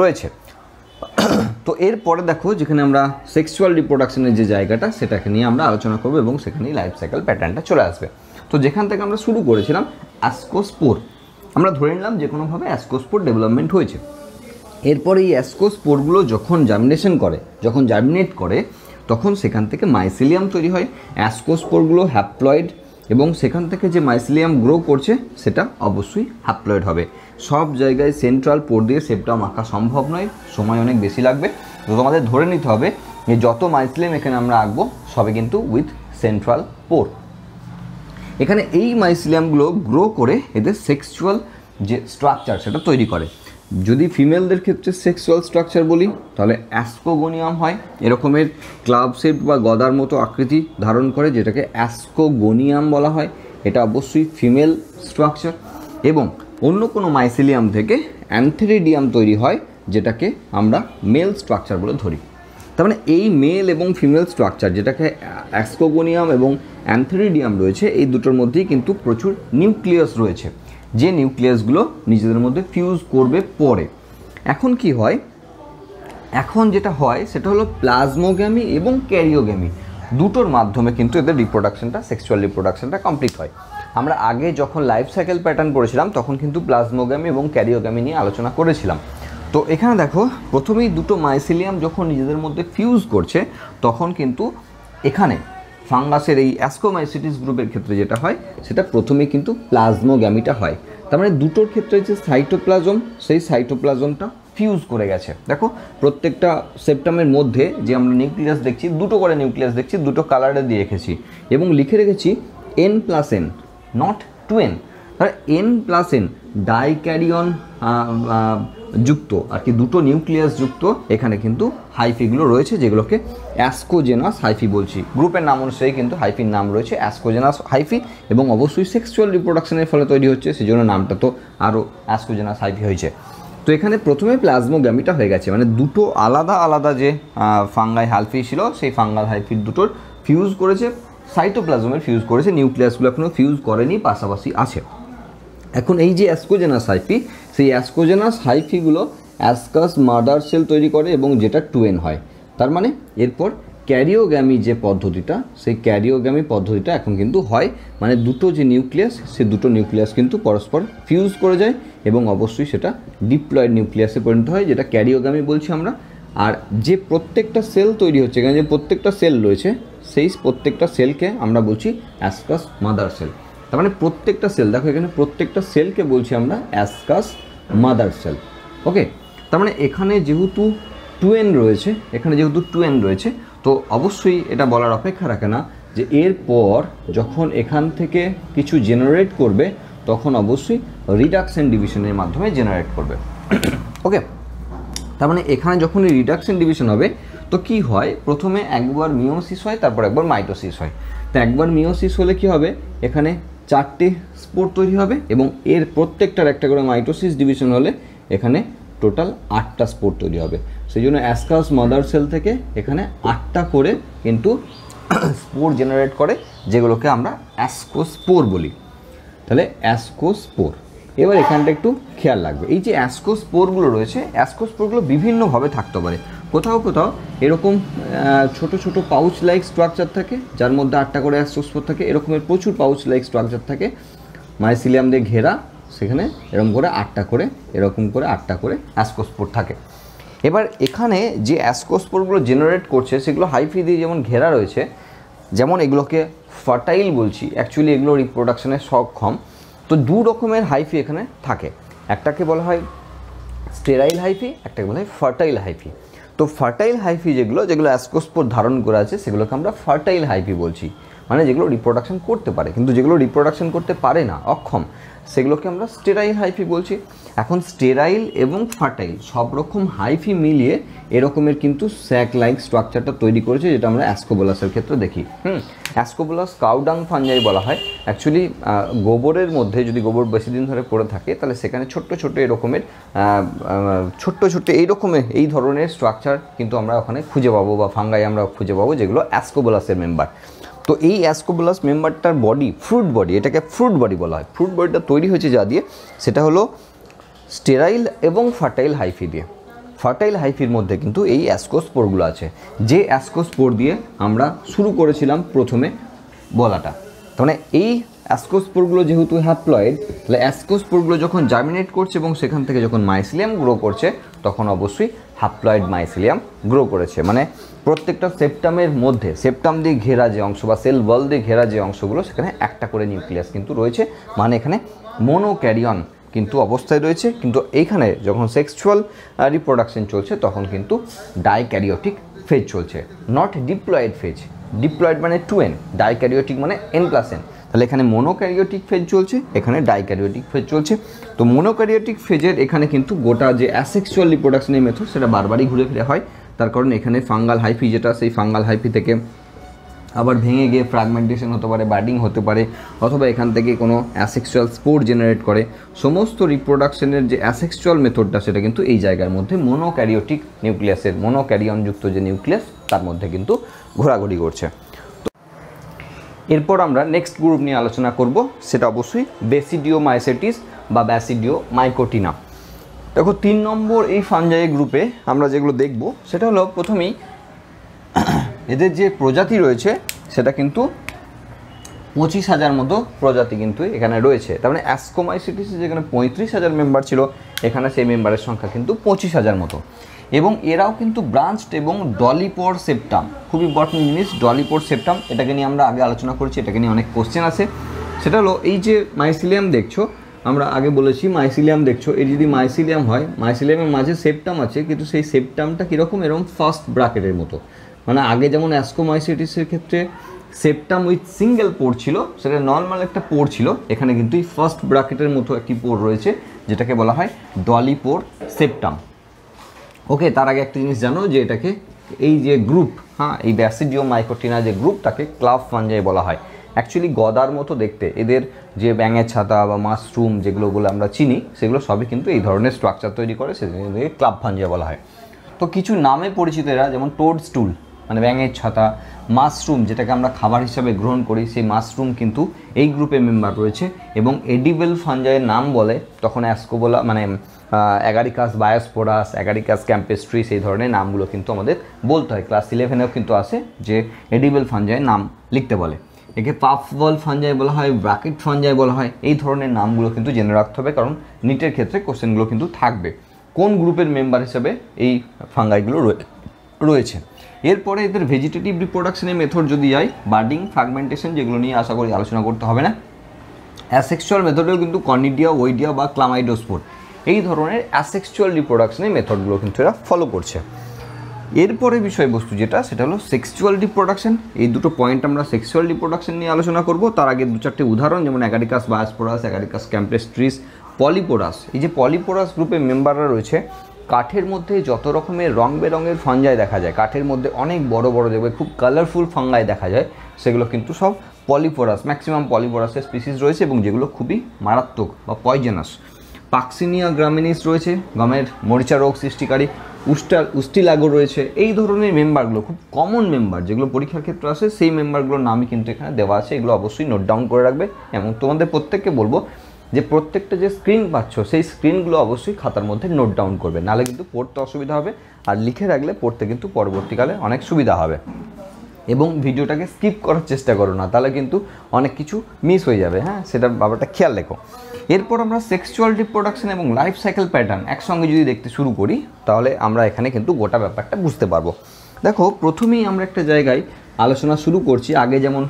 রয়েছে। তো এরপরে দেখো যেখানে আমরা সেক্সুয়াল রিপ্রোডাকশনের যে জায়গাটা, সেটাকে নিয়ে আমরা আলোচনা করবো এবং সেখানেই লাইফ সাইকেল প্যাটার্নটা চলে আসবে। তো যেখান থেকে আমরা শুরু করেছিলাম অ্যাসকোস্পোর, আমরা ধরে নিলাম যে কোনোভাবে অ্যাসকোস্পোর ডেভেলপমেন্ট হয়েছে। এরপরে এই অ্যাসকোস্পোরগুলো যখন জার্মিনেট করে তখন সেখান থেকে মাইসিলিয়াম তৈরি হয়। অ্যাসকোস্পোরগুলো হ্যাপ্লয়েড এবং সেখান থেকে যে মাইসিলিয়াম গ্রো করছে সেটা অবশ্যই হ্যাপ্লয়েড হবে। সব জায়গায় সেন্ট্রাল পোর দিয়ে সেপ্টাম আঁকা সম্ভব নয়, সময় অনেক বেশি লাগবে। তো তোমাদের ধরে নিতে হবে যে যত মাইসিলিয়াম এখানে আমরা আঁকবো সবে কিন্তু উইথ সেন্ট্রাল পোর। এখানে এই মাইসিলিয়ামগুলো গ্রো করে এদের সেক্সুয়াল যে স্ট্রাকচার সেটা তৈরি করে। যদি ফিমেলদের ক্ষেত্রে সেক্সুয়াল স্ট্রাকচার বলি তাহলে অ্যাসকোগোনিয়াম হয়, এরকমের ক্লাব শেপ বা গদার মতো আকৃতি ধারণ করে, যেটাকে অ্যাসকোগোনিয়াম বলা হয়। এটা অবশ্যই ফিমেল স্ট্রাকচার। এবং অন্য কোনো মাইসিলিয়াম থেকে অ্যানথেরিডিয়াম তৈরি হয়, যেটাকে আমরা মেল স্ট্রাকচার বলে ধরি। তার মানে এই মেল এবং ফিমেল স্ট্রাকচার, যেটাকে অ্যাসকোগোনিয়াম এবং অ্যানথেরিডিয়াম রয়েছে, এই দুটোর মধ্যেই কিন্তু প্রচুর নিউক্লিয়াস রয়েছে, যে নিউক্লিয়াসগুলো নিজেদের মধ্যে ফিউজ করবে পরে। এখন কি হয়, এখন যেটা হয় সেটা হলো প্লাজমোগ্যামি এবং ক্যারিওগ্যামি দুটোর মাধ্যমে কিন্তু এদের রিপ্রোডাকশনটা, সেক্সুয়াল রিপ্রোডাকশনটা কমপ্লিট হয়। আমরা আগে যখন লাইফ সাইকেল প্যাটার্ন পড়েছিলাম তখন কিন্তু প্লাজমোগ্যামি এবং ক্যারিওগ্যামি নিয়ে আলোচনা করেছিলাম। তো এখানে দেখো প্রথমেই দুটো মাইসিলিয়াম যখন নিজেদের মধ্যে ফিউজ করছে তখন কিন্তু এখানে ফাঙ্গাসের এই অ্যাসকোমাইসিটিস গ্রুপের ক্ষেত্রে যেটা হয় সেটা প্রথমে কিন্তু প্লাজমোগ্যামিটা হয়। তার মানে দুটোর ক্ষেত্রে যে সাইটোপ্লাজম, সেই সাইটোপ্লাজমটা ফিউজ করে গেছে। দেখো প্রত্যেকটা সেপ্টামের মধ্যে যে আমরা নিউক্লিয়াস দেখছি, দুটো করে নিউক্লিয়াস দেখছি, দুটো কালারে দিয়ে রেখেছি এবং লিখে রেখেছি N+N, নট 2N। তাহলে N+N ডাইক্যারিয়ন যুক্ত আর কি, দুটো নিউক্লিয়াস যুক্ত এখানে কিন্তু হাইফিগুলো রয়েছে, যেগুলোকে অ্যাসকোজেনাস হাইফি বলছি। গ্রুপের নাম অনুসারে কিন্তু হাইফির নাম রয়েছে অ্যাসকোজেনাস হাইফি, এবং অবশ্যই সেক্সুয়াল রিপ্রোডাকশনের ফলে তৈরি হচ্ছে, সেই জন্য নামটা তো আরও অ্যাসকোজেনাস হাইফি হয়েছে। তো এখানে প্রথমে প্লাজমোগ্যামিটা হয়ে গেছে, মানে দুটো আলাদা আলাদা যে ফাঙ্গাই হাইফি ছিল সেই ফাঙ্গাল হাইফির দুটোর ফিউজ করেছে, সাইটোপ্লাজমের ফিউজ করেছে, নিউক্লিয়াসগুলো এখনও ফিউজ করেনি, পাশাপাশি আছে। এখন এই যে অ্যাসকোজেনাস হাইফি, সেই অ্যাসকোজেনাস হাইফিগুলো অ্যাসকাস মাদার সেল তৈরি করে এবং যেটা 2n হয়। তার মানে এরপর ক্যারিওগ্যামি যে পদ্ধতিটা, সেই ক্যারিওগ্যামি পদ্ধতিটা এখন কিন্তু হয়, মানে দুটো যে নিউক্লিয়াস, সে দুটো নিউক্লিয়াস কিন্তু পরস্পর ফিউজ করে যায় এবং অবশ্যই সেটা ডিপ্লয়েড নিউক্লিয়াসে পরিণত হয়, যেটা ক্যারিওগ্যামি বলছি আমরা। আর যে প্রত্যেকটা সেল তৈরি হচ্ছে, এখানে যে প্রত্যেকটা সেল রয়েছে, সেই প্রত্যেকটা সেলকে আমরা বলছি অ্যাসকাস মাদার সেল। তার মানে প্রত্যেকটা সেল, দেখো এখানে প্রত্যেকটা সেলকে বলছি আমরা অ্যাসকাস মাদার সেল। ওকে, তার মানে এখানে যেহেতু 2n রয়েছে, তো অবশ্যই এটা বলার অপেক্ষা রাখে না যে এরপর যখন এখান থেকে কিছু জেনারেট করবে তখন অবশ্যই রিডাকশন ডিভিশনের মাধ্যমে জেনারেট করবে। ওকে, তার মানে এখানে যখন রিডাকশন ডিভিশন হবে তো কি হয়, প্রথমে একবার মিওসিস হয়, তারপর একবার মাইটোসিস হয়। তো একবার মিওসিস হলে কি হবে, এখানে 4টে স্পোর তৈরি হবে এবং এর প্রত্যেকটার একটা করে মাইটোসিস ডিভিশন হলে এখানে টোটাল 8টা স্পোর তৈরি হবে। সেই জন্য অ্যাসকাস মাদার সেল থেকে এখানে 8টা করে কিন্তু স্পোর জেনারেট করে, যেগুলোকে আমরা অ্যাসকোস্পোর বলি। তাহলে অ্যাসকোস্পোর, এবার এখানটা একটু খেয়াল রাখবে, এই যে অ্যাসকোস্পোরগুলো রয়েছে, অ্যাসকোস্পোরগুলো বিভিন্নভাবে থাকতে পারে। কোথাও কোথাও এরকম ছোট ছোট পাউচ লাইক স্ট্রাকচার থাকে, যার মধ্যে 8টা করে অ্যাসকোস্পোর থাকে। এরকমের প্রচুর পাউচ লাইক স্ট্রাকচার থাকে, মাইসিলিয়াম দিয়ে ঘেরা, সেখানে এরকম করে 8টা করে, এরকম করে 8টা করে অ্যাসকোস্পোর থাকে। এবার এখানে যে অ্যাসকোস্পোরগুলো জেনারেট করছে সেগুলো হাইফি দিয়ে যেমন ঘেরা রয়েছে, যেমন এগুলোকে ফার্টাইল বলছি, অ্যাকচুয়ালি এগুলো রিপ্রোডাকশনে সক্ষম। তো দু রকমের হাইফি এখানে থাকে, একটাকে বলা হয় স্টেরাইল হাইফি, একটাকে বলা হয় ফার্টাইল হাইফি। তো ফার্টাইল হাইফি যেগুলো অ্যাসকোস্পোর ধারণ করে আছে সেগুলোকে আমরা ফার্টাইল হাইফি বলছি, মানে যেগুলো রিপ্রোডাকশন করতে পারে। কিন্তু যেগুলো রিপ্রোডাকশন করতে পারে না, অক্ষম, সেগুলোকে আমরা স্টেরাইল হাইফি বলছি। এখন স্টেরাইল এবং ফার্টাইল সব রকম হাইফি মিলিয়ে এরকমের কিন্তু স্যাক লাইক স্ট্রাকচারটা তৈরি করেছে, যেটা আমরা অ্যাসকোবোলাসের ক্ষেত্রে দেখি। অ্যাসকোবোলাস কাউডাং ফাঞ্জাই বলা হয়। অ্যাকচুয়ালি গোবরের মধ্যে যদি গোবর বেশি দিন ধরে পড়ে থাকে তাহলে সেখানে ছোট্ট ছোট্ট এরকমের এই ধরনের স্ট্রাকচার কিন্তু আমরা ওখানে খুঁজে পাবো, বা ফাঙ্গাই আমরা খুঁজে পাবো, যেগুলো অ্যাসকোবোলাসের মেম্বার। তো এই অ্যাসকোবোলাস মেম্বারটার বডি, ফ্রুট বডি, এটাকে ফ্রুট বডি বলা হয়। ফ্রুট বডিটা তৈরি হয়েছে যা দিয়ে, সেটা হলো স্টেরাইল এবং ফার্টাইল হাইফি দিয়ে। ফার্টাইল হাইফির মধ্যে কিন্তু এই অ্যাসকোস্পোরগুলো আছে, যে অ্যাসকোস্পোর দিয়ে আমরা শুরু করেছিলাম প্রথমে বলাটা। তার মানে এই অ্যাসকোস্পোরগুলো যেহেতু হ্যাপ্লয়েড, তাহলে অ্যাসকোস্পোরগুলো যখন জার্মিনেট করছে এবং সেখান থেকে যখন মাইসিলিয়াম গ্রো করছে, তখন অবশ্যই হ্যাপ্লয়েড মাইসিলিয়াম গ্রো করেছে। মানে প্রত্যেকটা সেপ্টামের মধ্যে, সেপ্টাম দিয়ে ঘেরা যে অংশ বা সেল ওয়াল দিয়ে ঘেরা যে অংশগুলো, সেখানে একটা করে নিউক্লিয়াস কিন্তু রয়েছে, মানে এখানে মোনোক্যারিয়ন কিন্তু অবস্থায় রয়েছে। কিন্তু এইখানে যখন সেক্সুয়াল রিপ্রোডাকশন চলছে তখন কিন্তু ডাইক্যারিওটিক ফেজ চলছে, নট ডিপ্লয়েড ফেজ। ডিপ্লয়েড মানে 2n, ডাইক্যারিওটিক মানে n+n। তাহলে এখানে মোনোক্যারিওটিক ফেজ চলছে, এখানে ডাইক্যারিওটিক ফেজ চলছে। তো মোনোক্যারিওটিক ফেজের এখানে কিন্তু গোটা যে অ্যাসেক্সুয়াল রিপ্রোডাকশনের মেথড, সেটা বারবারই ঘুরে ফিরে হয়। তার কারণ এখানে ফাঙ্গাল হাইফি যেটা, সেই ফাঙ্গাল হাইফি থেকে আবার ভেঙে গিয়ে ফ্র্যাগমেন্টেশন হতে পারে, বার্ডিং হতে পারে, অথবা এখান থেকে কোনো অ্যাসেক্সুয়াল স্পোর জেনারেট করে। সমস্ত রিপ্রোডাকশনের যে অ্যাসেক্সুয়াল মেথডটা, সেটা কিন্তু এই জায়গার মধ্যে মোনোক্যারিওটিক নিউক্লিয়াসের, মোনোক্যারিয়নযুক্ত যে নিউক্লিয়াস, তার মধ্যে কিন্তু ঘোরাঘুরি করছে। এরপর আমরা নেক্সট গ্রুপ নিয়ে আলোচনা করব, সেটা অবশ্যই বেসিডিওমাইসেটিস বা ব্যাসিডিওমাইকোটিনা। দেখো 3 নম্বর এই ফাঞ্জাই গ্রুপে আমরা যেগুলো দেখব, সেটা হলো প্রথমেই এদের যে প্রজাতি রয়েছে সেটা কিন্তু 25,000 মতো প্রজাতি কিন্তু এখানে রয়েছে। তার মানে অ্যাসকোমাইসিটিসে যেখানে 35,000 মেম্বার ছিল, এখানে সেই মেম্বারের সংখ্যা কিন্তু 25,000 মতো। এবং এরাও কিন্তু ব্রাঞ্চড এবং ডলিপোর সেপ্টাম, খুব ইম্পর্টেন্ট জিনিস ডলিপোর সেপ্টাম, এটাকে নিয়ে আমরা আগে আলোচনা করেছি, এটাকে নিয়ে অনেক কোশ্চেন আছে। সেটা হলো এই যে মাইসিলিয়াম দেখছো, আমরা আগে বলেছি মাইসিলিয়াম দেখছো, এই যদি মাইসিলিয়াম হয়, মাইসিলিয়ামের মাঝে সেপ্টাম আছে, কিন্তু সেই সেপ্টামটা কীরকম, এরকম ফার্স্ট ব্র্যাকেটের মতো। মানে আগে যেমন অ্যাসকোমাইসিটিসের ক্ষেত্রে সেপ্টাম উইথ সিঙ্গেল পোর ছিল, সেটা নর্মাল একটা পোর ছিল, এখানে কিন্তু এই ফার্স্ট ব্র্যাকেটের মতো একটি পোর রয়েছে, যেটাকে বলা হয় ডলিপোর সেপ্টাম। ওকে, তার আগে একটা জিনিস জানো যে এটাকে, এই যে গ্রুপ, এই ব্যাসিডিওমাইকোটিনা যে গ্রুপ, তাকে ক্লাব ফাঞ্জাই বলা হয়। অ্যাকচুয়ালি গদার মতো দেখতে, এদের যে ব্যাঙের ছাতা বা মাশরুম যেগুলো আমরা চিনি, সেগুলো সবই কিন্তু এই ধরনের স্ট্রাকচার তৈরি করে, সেগুলোকে ক্লাব ফাঞ্জাই বলা হয়। তো কিছু নামে পরিচিত এরা, যেমন টোডস্টুল, মানে ব্যাঙের ছাতা, মাশরুম যেটাকে আমরা খাবার হিসাবে গ্রহণ করি, সেই মাশরুম কিন্তু এই গ্রুপের মেম্বার রয়েছে। এবং এডিবল ফাঞ্জাইয়ের নাম বলে তখন অ্যাসকোবোলা মানে অ্যাগারিকাস বায়োস্পোরাস, অ্যাগারিকাস ক্যাম্পেস্ট্রিস, এই ধরনের নামগুলো কিন্তু আমাদের বলতে হয়। ক্লাস 11-এও কিন্তু আসে যে এডিবল ফাঞ্জাইয়ের নাম লিখতে বলে। একে পাফ বল ফাঞ্জাই বলা হয়, ব্র্যাকেট ফাঞ্জাই বলা হয়। এই ধরনের নামগুলো কিন্তু জেনে রাখতে হবে, কারণ নিটের ক্ষেত্রে কোশ্চেনগুলো কিন্তু থাকবে কোন গ্রুপের মেম্বার হিসেবে এই ফাঙ্গাইগুলো রয়েছে। এরপরে এদের ভেজিটেটিভ রিপ্রোডাকশনের মেথড যদি যাই, বার্ডিং, ফ্রাগমেন্টেশন, যেগুলো নিয়ে আশা করি আলোচনা করতে হবে না। অ্যাসেক্সুয়াল মেথডেও কিন্তু কর্নিডিয়া, ওইডিয়া বা ক্লামাইডোস্পোর এই ধরনের অ্যাসেক্সুয়াল রিপ্রোডাকশনের মেথডগুলো কিন্তু এরা ফলো করছে। এরপরে বিষয়বস্তু যেটা, সেটা হলো সেক্সুয়াল রিপ্রোডাকশন। এই দুটো পয়েন্ট আমরা সেক্সুয়াল রিপ্রোডাকশন নিয়ে আলোচনা করব। তার আগে 2-4টে উদাহরণ, যেমন অ্যাগারিকাস বায়োস্পোরাস, অ্যাগারিকাস ক্যাম্পেস্ট্রিস, পলিপোরাস। এই যে পলিপোরাস গ্রুপের মেম্বাররা রয়েছে, কাঠের মধ্যে যত রকমের রং বেরঙের ফাঞ্জাই দেখা যায়, কাঠের মধ্যে অনেক বড় বড় দেখবে খুব কালারফুল ফাঙ্গাই দেখা যায়, সেগুলো কিন্তু সব পলিপোরাস। ম্যাক্সিমাম পলিপোরাসের স্পিসিস রয়েছে এবং যেগুলো খুবই মারাত্মক বা পয়জনাস। পাক্সিনিয়া গ্রামিনিস রয়েছে, গমের মরিচা রোগ সৃষ্টিকারী। উস্টিলাগো রয়েছে। এই ধরনের মেম্বারগুলো খুব কমন মেম্বার, যেগুলো পরীক্ষার ক্ষেত্রে আসে, সেই মেম্বারগুলোর নামই কিন্তু এখানে দেওয়া আছে। এগুলো অবশ্যই নোট ডাউন করে রাখবে। এবং তোমাদের প্রত্যেককে বলবো যে প্রত্যেকটা যে স্ক্রিন পাচ্ছ, সেই স্ক্রিনগুলো অবশ্যই খাতার মধ্যে নোট ডাউন করবে, নাহলে কিন্তু পড়তে অসুবিধা হবে। আর লিখে রাখলে পড়তে কিন্তু পরবর্তীকালে অনেক সুবিধা হবে। এবং ভিডিওটাকে স্কিপ করার চেষ্টা করো না, তাহলে কিন্তু অনেক কিছু মিস হয়ে যাবে। হ্যাঁ, সেটা ব্যাপারটা খেয়াল রেখো। এরপর আমরা সেক্সুয়াল রিপ্রোডাকশন এবং লাইফ সাইকেল প্যাটার্ন একসঙ্গে যদি দেখতে শুরু করি, তাহলে আমরা এখানে কিন্তু গোটা ব্যাপারটা বুঝতে পারবো। দেখো, প্রথমেই আমরা একটা জায়গায় আলোচনা শুরু করছি। আগে যেমন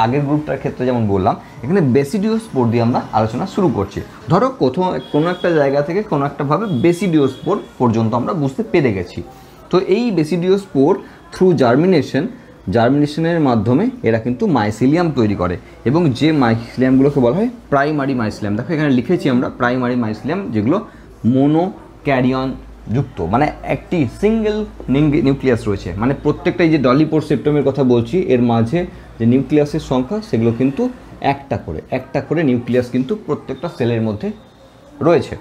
আগের গ্রুপটার ক্ষেত্রে যেমন বললাম, এখানে বেসিডিওস্পোর দিয়ে আমরা আলোচনা শুরু করছি। ধরো কোনো একটা জায়গা থেকে কোনো একটাভাবে বেসিডিওস্পোর পর্যন্ত আমরা বুঝতে পেরে গেছি। তো এই বেসিডিওস্পোর থ্রু জার্মিনেশনের মাধ্যমে এরা কিন্তু মাইসিলিয়াম তৈরি করে। এবং যে মাইসিলিয়ামগুলোকে বলা হয় প্রাইমারি মাইসিলিয়াম। দেখো এখানে লিখেছি আমরা প্রাইমারি মাইসিলিয়াম, যেগুলো মোনোক্যারিয়ন যুক্ত, মানে একটি সিঙ্গেল নিউক্লিয়াস রয়েছে। মানে প্রত্যেকটাই যে ডলিপোর সেপ্টামের কথা বলছি, এর মাঝে যে নিউক্লিয়াসের সংখ্যা, সেগুলো কিন্তু একটা করে নিউক্লিয়াস কিন্তু প্রত্যেকটা সেলের মধ্যে রয়েছে।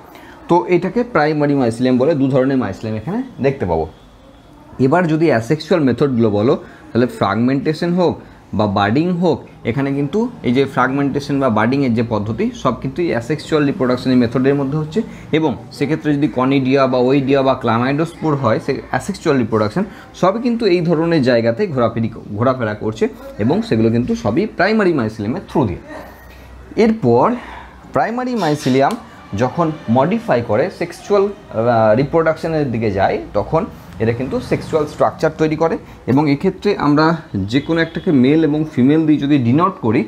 তো এটাকে প্রাইমারি মাইসিলিয়াম বলে। দু ধরনের মাইসিলিয়াম এখানে দেখতে পাবো। এবার যদি অ্যাসেক্সুয়াল মেথডগুলো বলো, তাহলে ফ্রাগমেন্টেশন হোক বা বার্ডিং হোক, এখানে কিন্তু এই যে ফ্রাগমেন্টেশন বা বার্ডিংয়ের যে পদ্ধতি, সব কিন্তু এই অ্যাসেক্সুয়াল রিপ্রোডাকশনের মেথডের মধ্যে হচ্ছে। এবং সেক্ষেত্রে যদি কনিডিয়া বা ওইডিয়া বা ক্লামাইডোস্পোর হয়, সে অ্যাসেক্সুয়াল রিপ্রোডাকশন, সবই কিন্তু এই ধরনের জায়গাতে ঘোরাফেরা করছে। এবং সেগুলো কিন্তু সবই প্রাইমারি মাইসিলিয়ামের থ্রু দিয়ে। এরপর প্রাইমারি মাইসিলিয়াম যখন মডিফাই করে সেক্সুয়াল রিপ্রোডাকশনের দিকে যায়, তখন এরা কিন্তু সেক্সুয়াল স্ট্রাকচার তৈরি করে। এবং এক্ষেত্রে আমরা যে কোনো একটাকে মেল এবং ফিমেল দিয়ে যদি ডিনোট করি,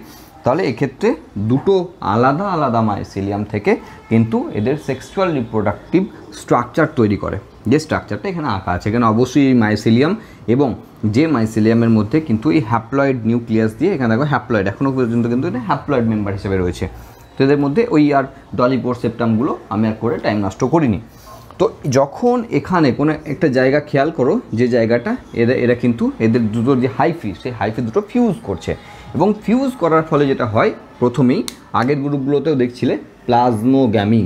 তাহলে এক্ষেত্রে দুটো আলাদা আলাদা মাইসিলিয়াম থেকে কিন্তু এদের সেক্সুয়াল রিপ্রোডাক্টিভ স্ট্রাকচার তৈরি করে। যে স্ট্রাকচারটা এখানে আঁকা আছে, এখানে অবশ্যই এই মাইসিলিয়াম এবং যে মাইসিলিয়ামের মধ্যে কিন্তু এই হ্যাপ্লয়েড নিউক্লিয়াস দিয়ে, এখানে দেখো হ্যাপ্লয়েড, এখনও পর্যন্ত কিন্তু এটা হ্যাপ্লয়েড মেম্বার হিসেবে রয়েছে। তো এদের মধ্যে ওই আর ডলিপোর সেপ্টামগুলো আমি আর করে টাইম নষ্ট করিনি। তো যখন এখানে কোনো একটা জায়গা খেয়াল করো, যে জায়গাটা এরা কিন্তু এদের দুটো যে হাইফি, সেই হাইফি দুটো ফিউজ করছে। এবং ফিউজ করার ফলে যেটা হয়, প্রথমেই আগের গ্রুপগুলোতেও দেখছিলে প্লাজমোগ্যামি,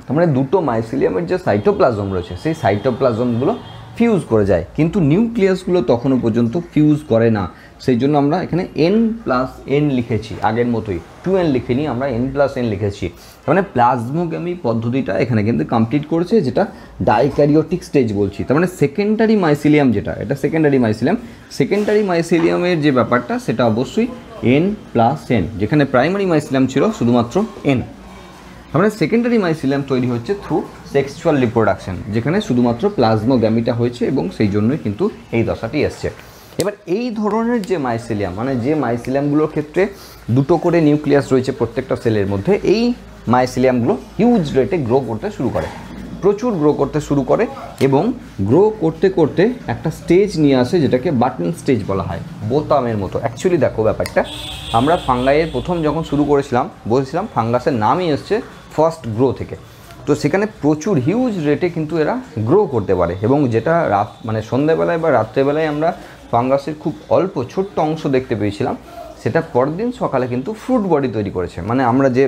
তার মানে দুটো মাইসিলিয়ামের যে সাইটোপ্লাজম রয়েছে, সেই সাইটোপ্লাজমগুলো ফিউজ করে যায়, কিন্তু নিউক্লিয়াসগুলো তখনও পর্যন্ত ফিউজ করে না। সেই জন্য আমরা এখানে N+N লিখেছি, আগের মতোই 2N লিখিনি, আমরা N+N লিখেছি। মানে প্লাজমোগ্যামি পদ্ধতিটা এখানে কিন্তু কমপ্লিট করেছে, যেটা ডাইক্যারিওটিক স্টেজ বলছি। তার মানে সেকেন্ডারি মাইসিলিয়াম যেটা, এটা সেকেন্ডারি মাইসিলিয়ামের যে ব্যাপারটা, সেটা অবশ্যই N+N, যেখানে প্রাইমারি মাইসিলিয়াম ছিল শুধুমাত্র N। তার মানে সেকেন্ডারি মাইসিলিয়াম তৈরি হচ্ছে থ্রু সেক্সুয়াল রিপ্রোডাকশন, যেখানে শুধুমাত্র প্লাজমোগ্যামিটা হয়েছে এবং সেই জন্যই কিন্তু এই দশাটি এসছে। এবার এই ধরনের যে মাইসিলিয়াম, মানে যে মাইসিলিয়ামগুলোর ক্ষেত্রে দুটো করে নিউক্লিয়াস রয়েছে প্রত্যেকটা সেলের মধ্যে, এই মাইসিলিয়ামগুলো হিউজ রেটে গ্রো করতে শুরু করে, প্রচুর গ্রো করতে শুরু করে। এবং গ্রো করতে করতে একটা স্টেজ নিয়ে আসে, যেটাকে বাটন স্টেজ বলা হয়, বোতামের মতো। অ্যাকচুয়ালি দেখো ব্যাপারটা, আমরা ফাঙ্গাইয়ের প্রথম যখন শুরু করেছিলাম, বলছিলাম ফাঙ্গাসের নামই এসছে ফার্স্ট গ্রো থেকে। তো সেখানে প্রচুর হিউজ রেটে কিন্তু এরা গ্রো করতে পারে। এবং যেটা মানে সন্ধ্যাবেলায় বা রাত্রেবেলায় আমরা ফাঙ্গাসের খুব অল্প ছোট্ট অংশ দেখতে পেয়েছিলাম, সেটা পরদিন সকালে কিন্তু ফ্রুট বডি তৈরি করেছে। মানে আমরা যে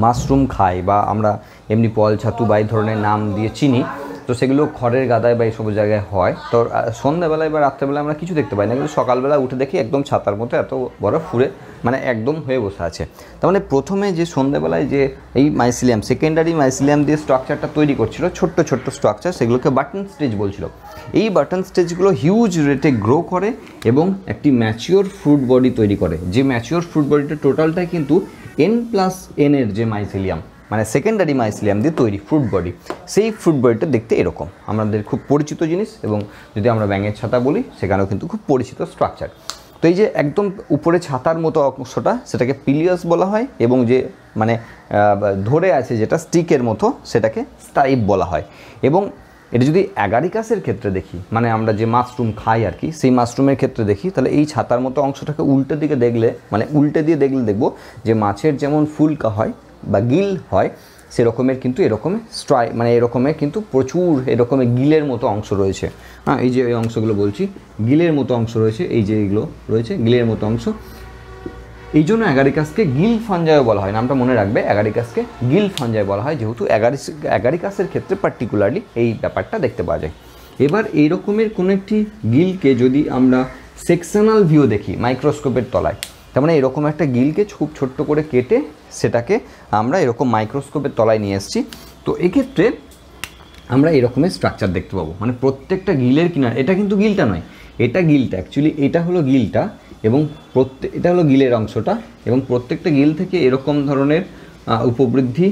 মাশরুম খাই বা আমরা এমনি পল ছাতু বা এই ধরনের নাম দিয়ে চিনি, তো তো সেগুলো খড়ের গাদায় বা এইসব জায়গায় হয়। তো সন্ধ্যাবেলায় বা রাত্রেবেলায় আমরা কিছু দেখতে পাই না, কিন্তু সকালবেলা উঠে দেখি একদম ছাতার মতো এত বড় ফুরে মানে একদম হয়ে বসে আছে। তার মানে প্রথমে যে সন্ধ্যাবেলায় যে এই মাইসিলিয়াম, সেকেন্ডারি মাইসিলিয়াম দিয়ে স্ট্রাকচারটা তৈরি করছিল, ছোট্ট ছোট্ট স্ট্রাকচার, সেগুলোকে বাটন স্টেজ বলছিল। এই বাটন স্টেজগুলো হিউজ রেটে গ্রো করে এবং একটি ম্যাচিওর ফ্রুট বডি তৈরি করে। যে ম্যাচিওর ফ্রুট বডিটা টোটালটাই কিন্তু N+N এর যে মাইসিলিয়াম মানে সেকেন্ডারি মাইসিলিয়াম দিয়ে তৈরি ফ্রুট বডি, সেই ফ্রুট বডিটা দেখতে এরকম, আমাদের খুব পরিচিত জিনিস। এবং যদি আমরা ব্যাঙের ছাতা বলি সেখানেও কিন্তু খুব পরিচিত স্ট্রাকচার। তো এই যে একদম উপরে ছাতার মতো অংশটা সেটাকে পিলিয়াস বলা হয়, এবং যে মানে ধরে আছে যেটা স্টিকের মতো সেটাকে স্টাইপ বলা হয়। এবং এটা যদি অ্যাগারিকাসের ক্ষেত্রে দেখি, মানে আমরা যে মাশরুম খাই আর কি, সেই মাশরুমের ক্ষেত্রে দেখি, তাহলে এই ছাতার মতো অংশটাকে উল্টো দিকে দেখলে, মানে উল্টে দিয়ে দেখলে দেখব যে মাছের যেমন ফুলকা হয় বা গিল হয়, সেরকমের কিন্তু এরকমের মানে এরকমের কিন্তু প্রচুর এরকমের গিলের মতো অংশ রয়েছে। হ্যাঁ, এই যে এই অংশগুলো বলছি গিলের মতো অংশ রয়েছে, এই যে এইগুলো রয়েছে গিলের মতো অংশ। এই জন্য অ্যাগারিকাসকে গিল ফাঞ্জাইও বলা হয়, নামটা মনে রাখবে, অ্যাগারিকাসকে গিল ফাঞ্জাই বলা হয়, যেহেতু অ্যাগারিকাসের ক্ষেত্রে পার্টিকুলারলি এই ব্যাপারটা দেখতে পাওয়া যায়। এবার এই রকমের কোনো একটি গিলকে যদি আমরা সেকশনাল ভিউ দেখি মাইক্রোস্কোপের তলায়, তার মানে এরকম একটা গিলকে খুব ছোট্ট করে কেটে সেটাকে আমরা এরকম মাইক্রোস্কোপের তলায় নিয়ে এসেছি। তো এক্ষেত্রে আমরা এরকমের স্ট্রাকচার দেখতে পাবো, মানে প্রত্যেকটা গিলের কিনার, এটা কিন্তু গিলটা নয়, এটা গিলটা অ্যাকচুয়ালি, এটা হলো গিলটা, এবং এটা হলো গিলের অংশটা, এবং প্রত্যেকটা গিল থেকে এরকম ধরনের উপবৃদ্ধি,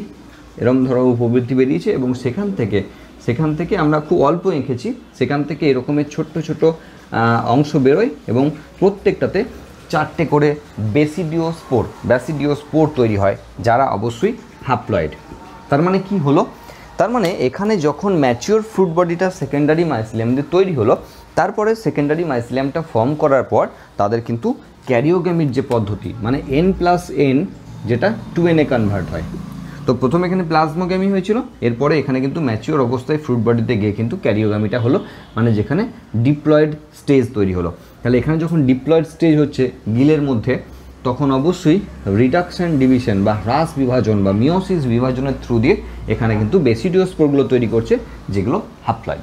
এরকম ধরনের উপবৃদ্ধি বেরিয়েছে, এবং সেখান থেকে আমরা খুব অল্প এঁকেছি, সেখান থেকে এরকমের ছোট্ট ছোট অংশ বেরোয়, এবং প্রত্যেকটাতে 4টে করে ব্যাসিডিওস্পোর তৈরি হয়, যারা অবশ্যই হ্যাপ্লয়েড। তার মানে কি হলো, তার মানে এখানে যখন ম্যাচিওর ফ্রুট বডিটা সেকেন্ডারি মাইসিলিয়াম দিয়ে তৈরি হলো, তারপরে সেকেন্ডারি মাইসিলিয়ামটা ফর্ম করার পর তাদের কিন্তু ক্যারিওগ্যামির যে পদ্ধতি, মানে N+N যেটা 2N এ কনভার্ট হয়। তো প্রথমে এখানে প্লাজমোগ্যামি হয়েছিল, এরপরে এখানে কিন্তু ম্যাচিওর অবস্থায় ফ্রুট বডিতে গিয়ে কিন্তু ক্যারিওগ্যামিটা হলো, মানে যেখানে ডিপ্লয়েড স্টেজ তৈরি হলো। তাহলে এখানে যখন ডিপ্লয়েড স্টেজ হচ্ছে গিলের মধ্যে, তখন অবশ্যই রিডাকশন ডিভিশন বা হ্রাস বিভাজন বা মিওসিস বিভাজনের থ্রু দিয়ে এখানে কিন্তু বেসিডিওস্পোরগুলো তৈরি করছে, যেগুলো হ্যাপ্লয়েড।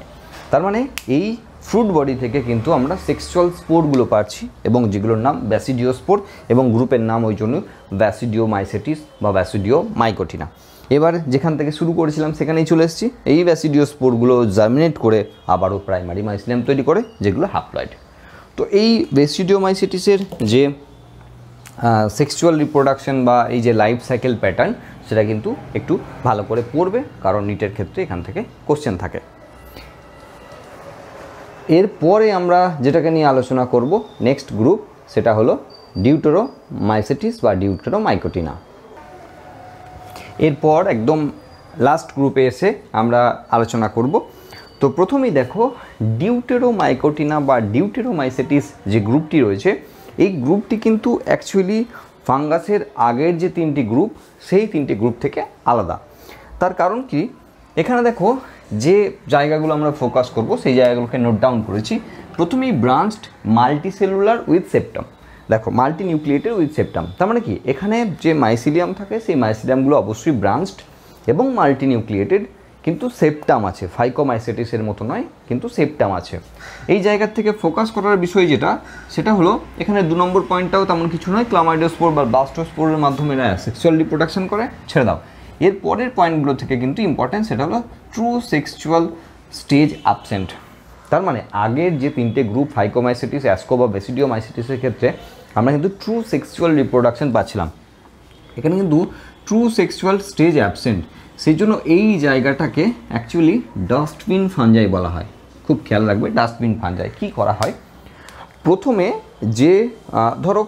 তার মানে এই ফ্রুট বডি থেকে কিন্তু আমরা সেক্সুয়াল স্পোরগুলো পাচ্ছি, এবং যেগুলোর নাম ব্যাসিডিওস্পোর, এবং গ্রুপের নাম ওই জন্য ব্যাসিডিওমাইসেটিস বা ব্যাসিডিওমাইকোটিনা। এবার যেখান থেকে শুরু করেছিলাম সেখানেই চলে এসেছি। এই ব্যাসিডিওস্পোরগুলো জার্মিনেট করে আবারও প্রাইমারি মাইসিলিয়াম তৈরি করে, যেগুলো হ্যাপ্লয়েড। তো এই ব্যাসিডিওমাইসেটিসের যে সেক্সুয়াল রিপ্রোডাকশন বা এই যে লাইফ সাইকেল প্যাটার্ন, সেটা কিন্তু একটু ভালো করে পড়বে, কারণ নিটের ক্ষেত্রে এখান থেকে কোশ্চেন থাকে। এরপরে আমরা যেটাকে নিয়ে আলোচনা করব নেক্সট গ্রুপ, সেটা হলো ডিউটেরোমাইসেটিস বা ডিউটেরোমাইকোটিনা। এরপর একদম লাস্ট গ্রুপে এসে আমরা আলোচনা করব। তো প্রথমেই দেখো, ডিউটেরোমাইকোটিনা বা ডিউটেরোমাইসেটিস যে গ্রুপটি রয়েছে, এই গ্রুপটি কিন্তু অ্যাকচুয়ালি ফাঙ্গাসের আগের যে 3টি গ্রুপ, সেই 3টি গ্রুপ থেকে আলাদা। তার কারণ কি, এখানে দেখো যে জায়গাগুলো আমরা ফোকাস করব সেই জায়গাগুলোকে নোট ডাউন করেছি। প্রথমেই ব্রাঞ্চড মাল্টিসেলুলার উইথ সেপ্টাম। দেখো, মাল্টি নিউক্লিয়েটেড উইথ সেপ্টাম, তার মানে কি, এখানে যে মাইসিলিয়াম থাকে সেই মাইসিলিয়ামগুলো অবশ্যই ব্রাঞ্চড এবং মাল্টি নিউক্লিয়েটেড, কিন্তু সেপ্টাম আছে, ফাইকোমাইসেটিসের মতো নয়, কিন্তু সেপ্টাম আছে। এই জায়গার থেকে ফোকাস করার বিষয় যেটা, সেটা হলো এখানে 2 নম্বর পয়েন্টটাও তেমন কিছু নয়, ক্লামাইডোস্পোর বা ব্লাস্টোস্পোরের মাধ্যমে এরা সেক্সুয়াল রিপ্রোডাকশন করে, ছেড়ে দাও। এর পরের পয়েন্টগুলো থেকে কিন্তু ইম্পর্টেন্ট, সেটা হলো ট্রু সেক্সুয়াল স্টেজ অ্যাবসেন্ট। তার মানে আগের যে 3টে গ্রুপ, ফাইকোমাইসেটিস, অ্যাসকো বা ব্যাসিডিওমাইসেটিসের ক্ষেত্রে আমরা কিন্তু ট্রু সেক্সুয়াল রিপ্রোডাকশন পাচ্ছিলাম, এখানে কিন্তু ট্রু সেক্সুয়াল স্টেজ অ্যাবসেন্ট। সেই জন্য এই জায়গাটাকে অ্যাকচুয়ালি ডাস্টবিন ফাঞ্জাই বলা হয়। খুব খেয়াল রাখবে, ডাস্টবিন ফাঞ্জাই কী করা হয়, প্রথমে যে ধরো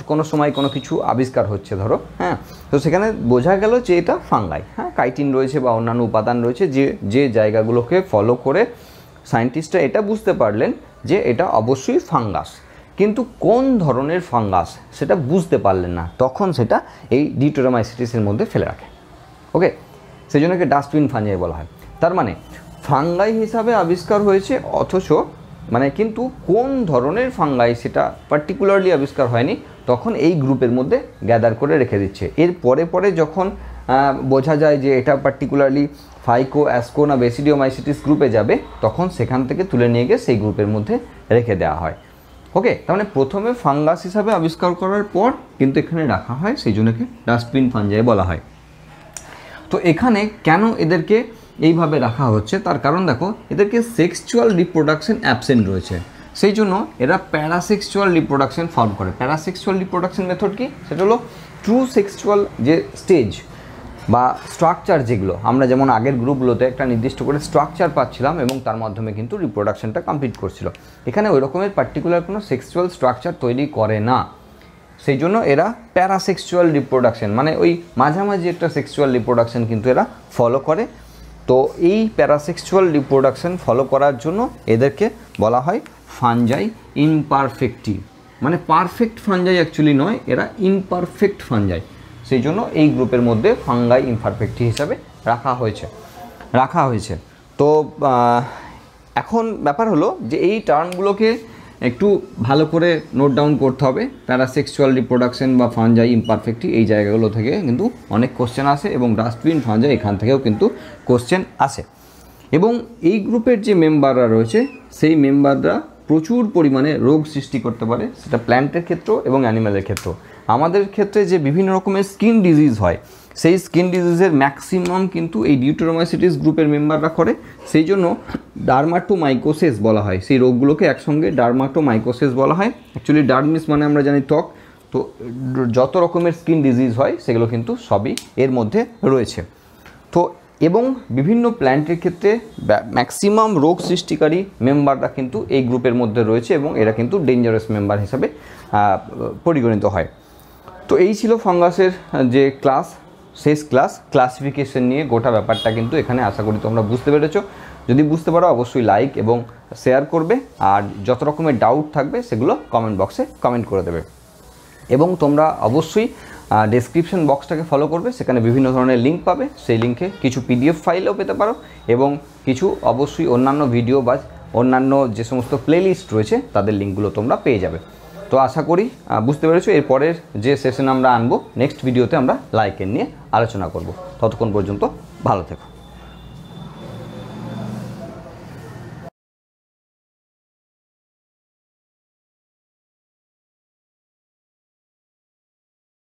কোনো সময় কোনো কিছু আবিষ্কার হচ্ছে, ধরো, হ্যাঁ, তো সেখানে বোঝা গেল যে এটা ফাঙ্গাই, হ্যাঁ, কাইটিন রয়েছে বা অন্যান্য উপাদান রয়েছে, যে জায়গাগুলোকে ফলো করে সায়েন্টিস্টরা এটা বুঝতে পারলেন যে এটা অবশ্যই ফাঙ্গাস, কিন্তু কোন ধরনের ফাঙ্গাস সেটা বুঝতে পারলেন না, তখন সেটা এই ডিউটেরোমাইসেটিসের মধ্যে ফেলে রাখে। ওকে, সেই জন্য একে ডাস্টবিন ফাঞ্জাই বলা হয়। তার মানে ফাঙ্গাই হিসাবে আবিষ্কার হয়েছে, অথচ মানে কিন্তু কোন ধরনের ফাঙ্গাই সেটা পার্টিকুলারলি আবিষ্কার হয়নি, তখন এই গ্রুপের মধ্যে গ্যাদার করে রেখে দিচ্ছে। এর পরে যখন বোঝা যায় যে এটা পার্টিকুলারলি ফাইকো, অ্যাসকো না বেসিডিওমাইসিটিস গ্রুপে যাবে, তখন সেখান থেকে তুলে নিয়ে গিয়ে সেই গ্রুপের মধ্যে রেখে দেওয়া হয়। ওকে, তার মানে প্রথমে ফাঙ্গাস হিসাবে আবিষ্কার করার পর কিন্তু এখানে রাখা হয়, সেই জন্য ডাস্টবিন ফাঞ্জাই বলা হয়। তো এখানে কেন এদেরকে এইভাবে রাখা হচ্ছে, তার কারণ দেখো এদেরকে সেক্সুয়াল রিপ্রোডাকশন অ্যাবসেন্ট রয়েছে, সেই জন্য এরা প্যারাসেক্সুয়াল রিপ্রোডাকশন ফর্ম করে। প্যারাসেক্সুয়াল রিপ্রোডাকশন মেথড কি, সেটা হলো ট্রু সেক্সুয়াল যে স্টেজ বা স্ট্রাকচার, যেগুলো আমরা যেমন আগের গ্রুপগুলোতে একটা নির্দিষ্ট করে স্ট্রাকচার পাচ্ছিলাম এবং তার মাধ্যমে কিন্তু রিপ্রোডাকশনটা কমপ্লিট করছিল, এখানে ওই রকমের পার্টিকুলার কোনো সেক্সুয়াল স্ট্রাকচার তৈরি করে না, সেই জন্য এরা প্যারাসেক্সুয়াল রিপ্রোডাকশন মানে ওই মাঝামাঝি একটা সেক্সুয়াল রিপ্রোডাকশন কিন্তু এরা ফলো করে। তো এই প্যারাসেক্সুয়াল রিপ্রোডাকশন ফলো করার জন্য এদেরকে বলা হয় ফাঞ্জাই ইমপারফেক্টি, মানে পারফেক্ট ফাঞ্জাই অ্যাকচুয়ালি নয়, এরা ইমপারফেক্ট ফাঞ্জাই, সেই জন্য এই গ্রুপের মধ্যে ফাঙ্গাই ইমপারফেক্টি হিসাবে রাখা হয়েছে। তো এখন ব্যাপার হলো যে এই টার্মগুলোকে একটু ভালো করে নোট ডাউন করতে হবে। প্যারাসেক্সুয়াল রিপ্রোডাকশন বা ফাঞ্জাই ইমপারফেক্টি এই জায়গাগুলো থেকে কিন্তু অনেক কোশ্চেন আসে, এবং ডাস্টবিন ফাঞ্জাই এখান থেকেও কিন্তু কোশ্চেন আসে। এবং এই গ্রুপের যে মেম্বাররা রয়েছে সেই মেম্বাররা প্রচুর পরিমাণে রোগ সৃষ্টি করতে পারে, সেটা প্ল্যান্টের ক্ষেত্র এবং অ্যানিম্যালের ক্ষেত্র। আমাদের ক্ষেত্রে যে বিভিন্ন রকমের স্কিন ডিজিজ হয়, সেই স্কিন ডিজিজের ম্যাক্সিমাম কিন্তু এই ডিউটেরোমাইসিটিস গ্রুপের মেম্বাররা করে, সেই জন্য ডার্মাটোমাইকোসিস বলা হয়, সেই রোগগুলোকে একসঙ্গে ডার্মাটোমাইকোসিস বলা হয়। অ্যাকচুয়ালি ডার্মিস মানে আমরা জানি ত্বক, তো যত রকমের স্কিন ডিজিজ হয় সেগুলো কিন্তু সবই এর মধ্যে রয়েছে। তো এবং বিভিন্ন প্ল্যান্টের ক্ষেত্রে ম্যাক্সিমাম রোগ সৃষ্টিকারী মেম্বাররা কিন্তু এই গ্রুপের মধ্যে রয়েছে, এবং এরা কিন্তু ডেঞ্জারাস মেম্বার হিসাবে পরিগণিত হয়। তো এই ছিল ফাঙ্গাসের যে শেষ ক্লাসিফিকেশন নিয়ে গোটা ব্যাপারটা কিন্তু এখানে আশা করি তোমরা বুঝতে পেরেছো। যদি বুঝতে পারো অবশ্যই লাইক এবং শেয়ার করবে, আর যত রকমের ডাউট থাকবে সেগুলো কমেন্ট বক্সে কমেন্ট করে দেবে। এবং তোমরা অবশ্যই ডেসক্রিপশন বক্সটাকে ফলো করবে, সেখানে বিভিন্ন ধরনের লিঙ্ক পাবে, সেই লিঙ্কে কিছু পিডিএফ ফাইলও পেতে পারো, এবং কিছু অবশ্যই অন্যান্য ভিডিও বা অন্যান্য যে সমস্ত প্লেলিস্ট রয়েছে তাদের লিঙ্কগুলো তোমরা পেয়ে যাবে। তো আশা করি বুঝতে পেরেছো। এরপরের যে সেশন আমরা আনবো নেক্সট ভিডিওতে আমরা লাইকের নিয়ে আলোচনা করব। ততক্ষণ পর্যন্ত ভালো থেকো।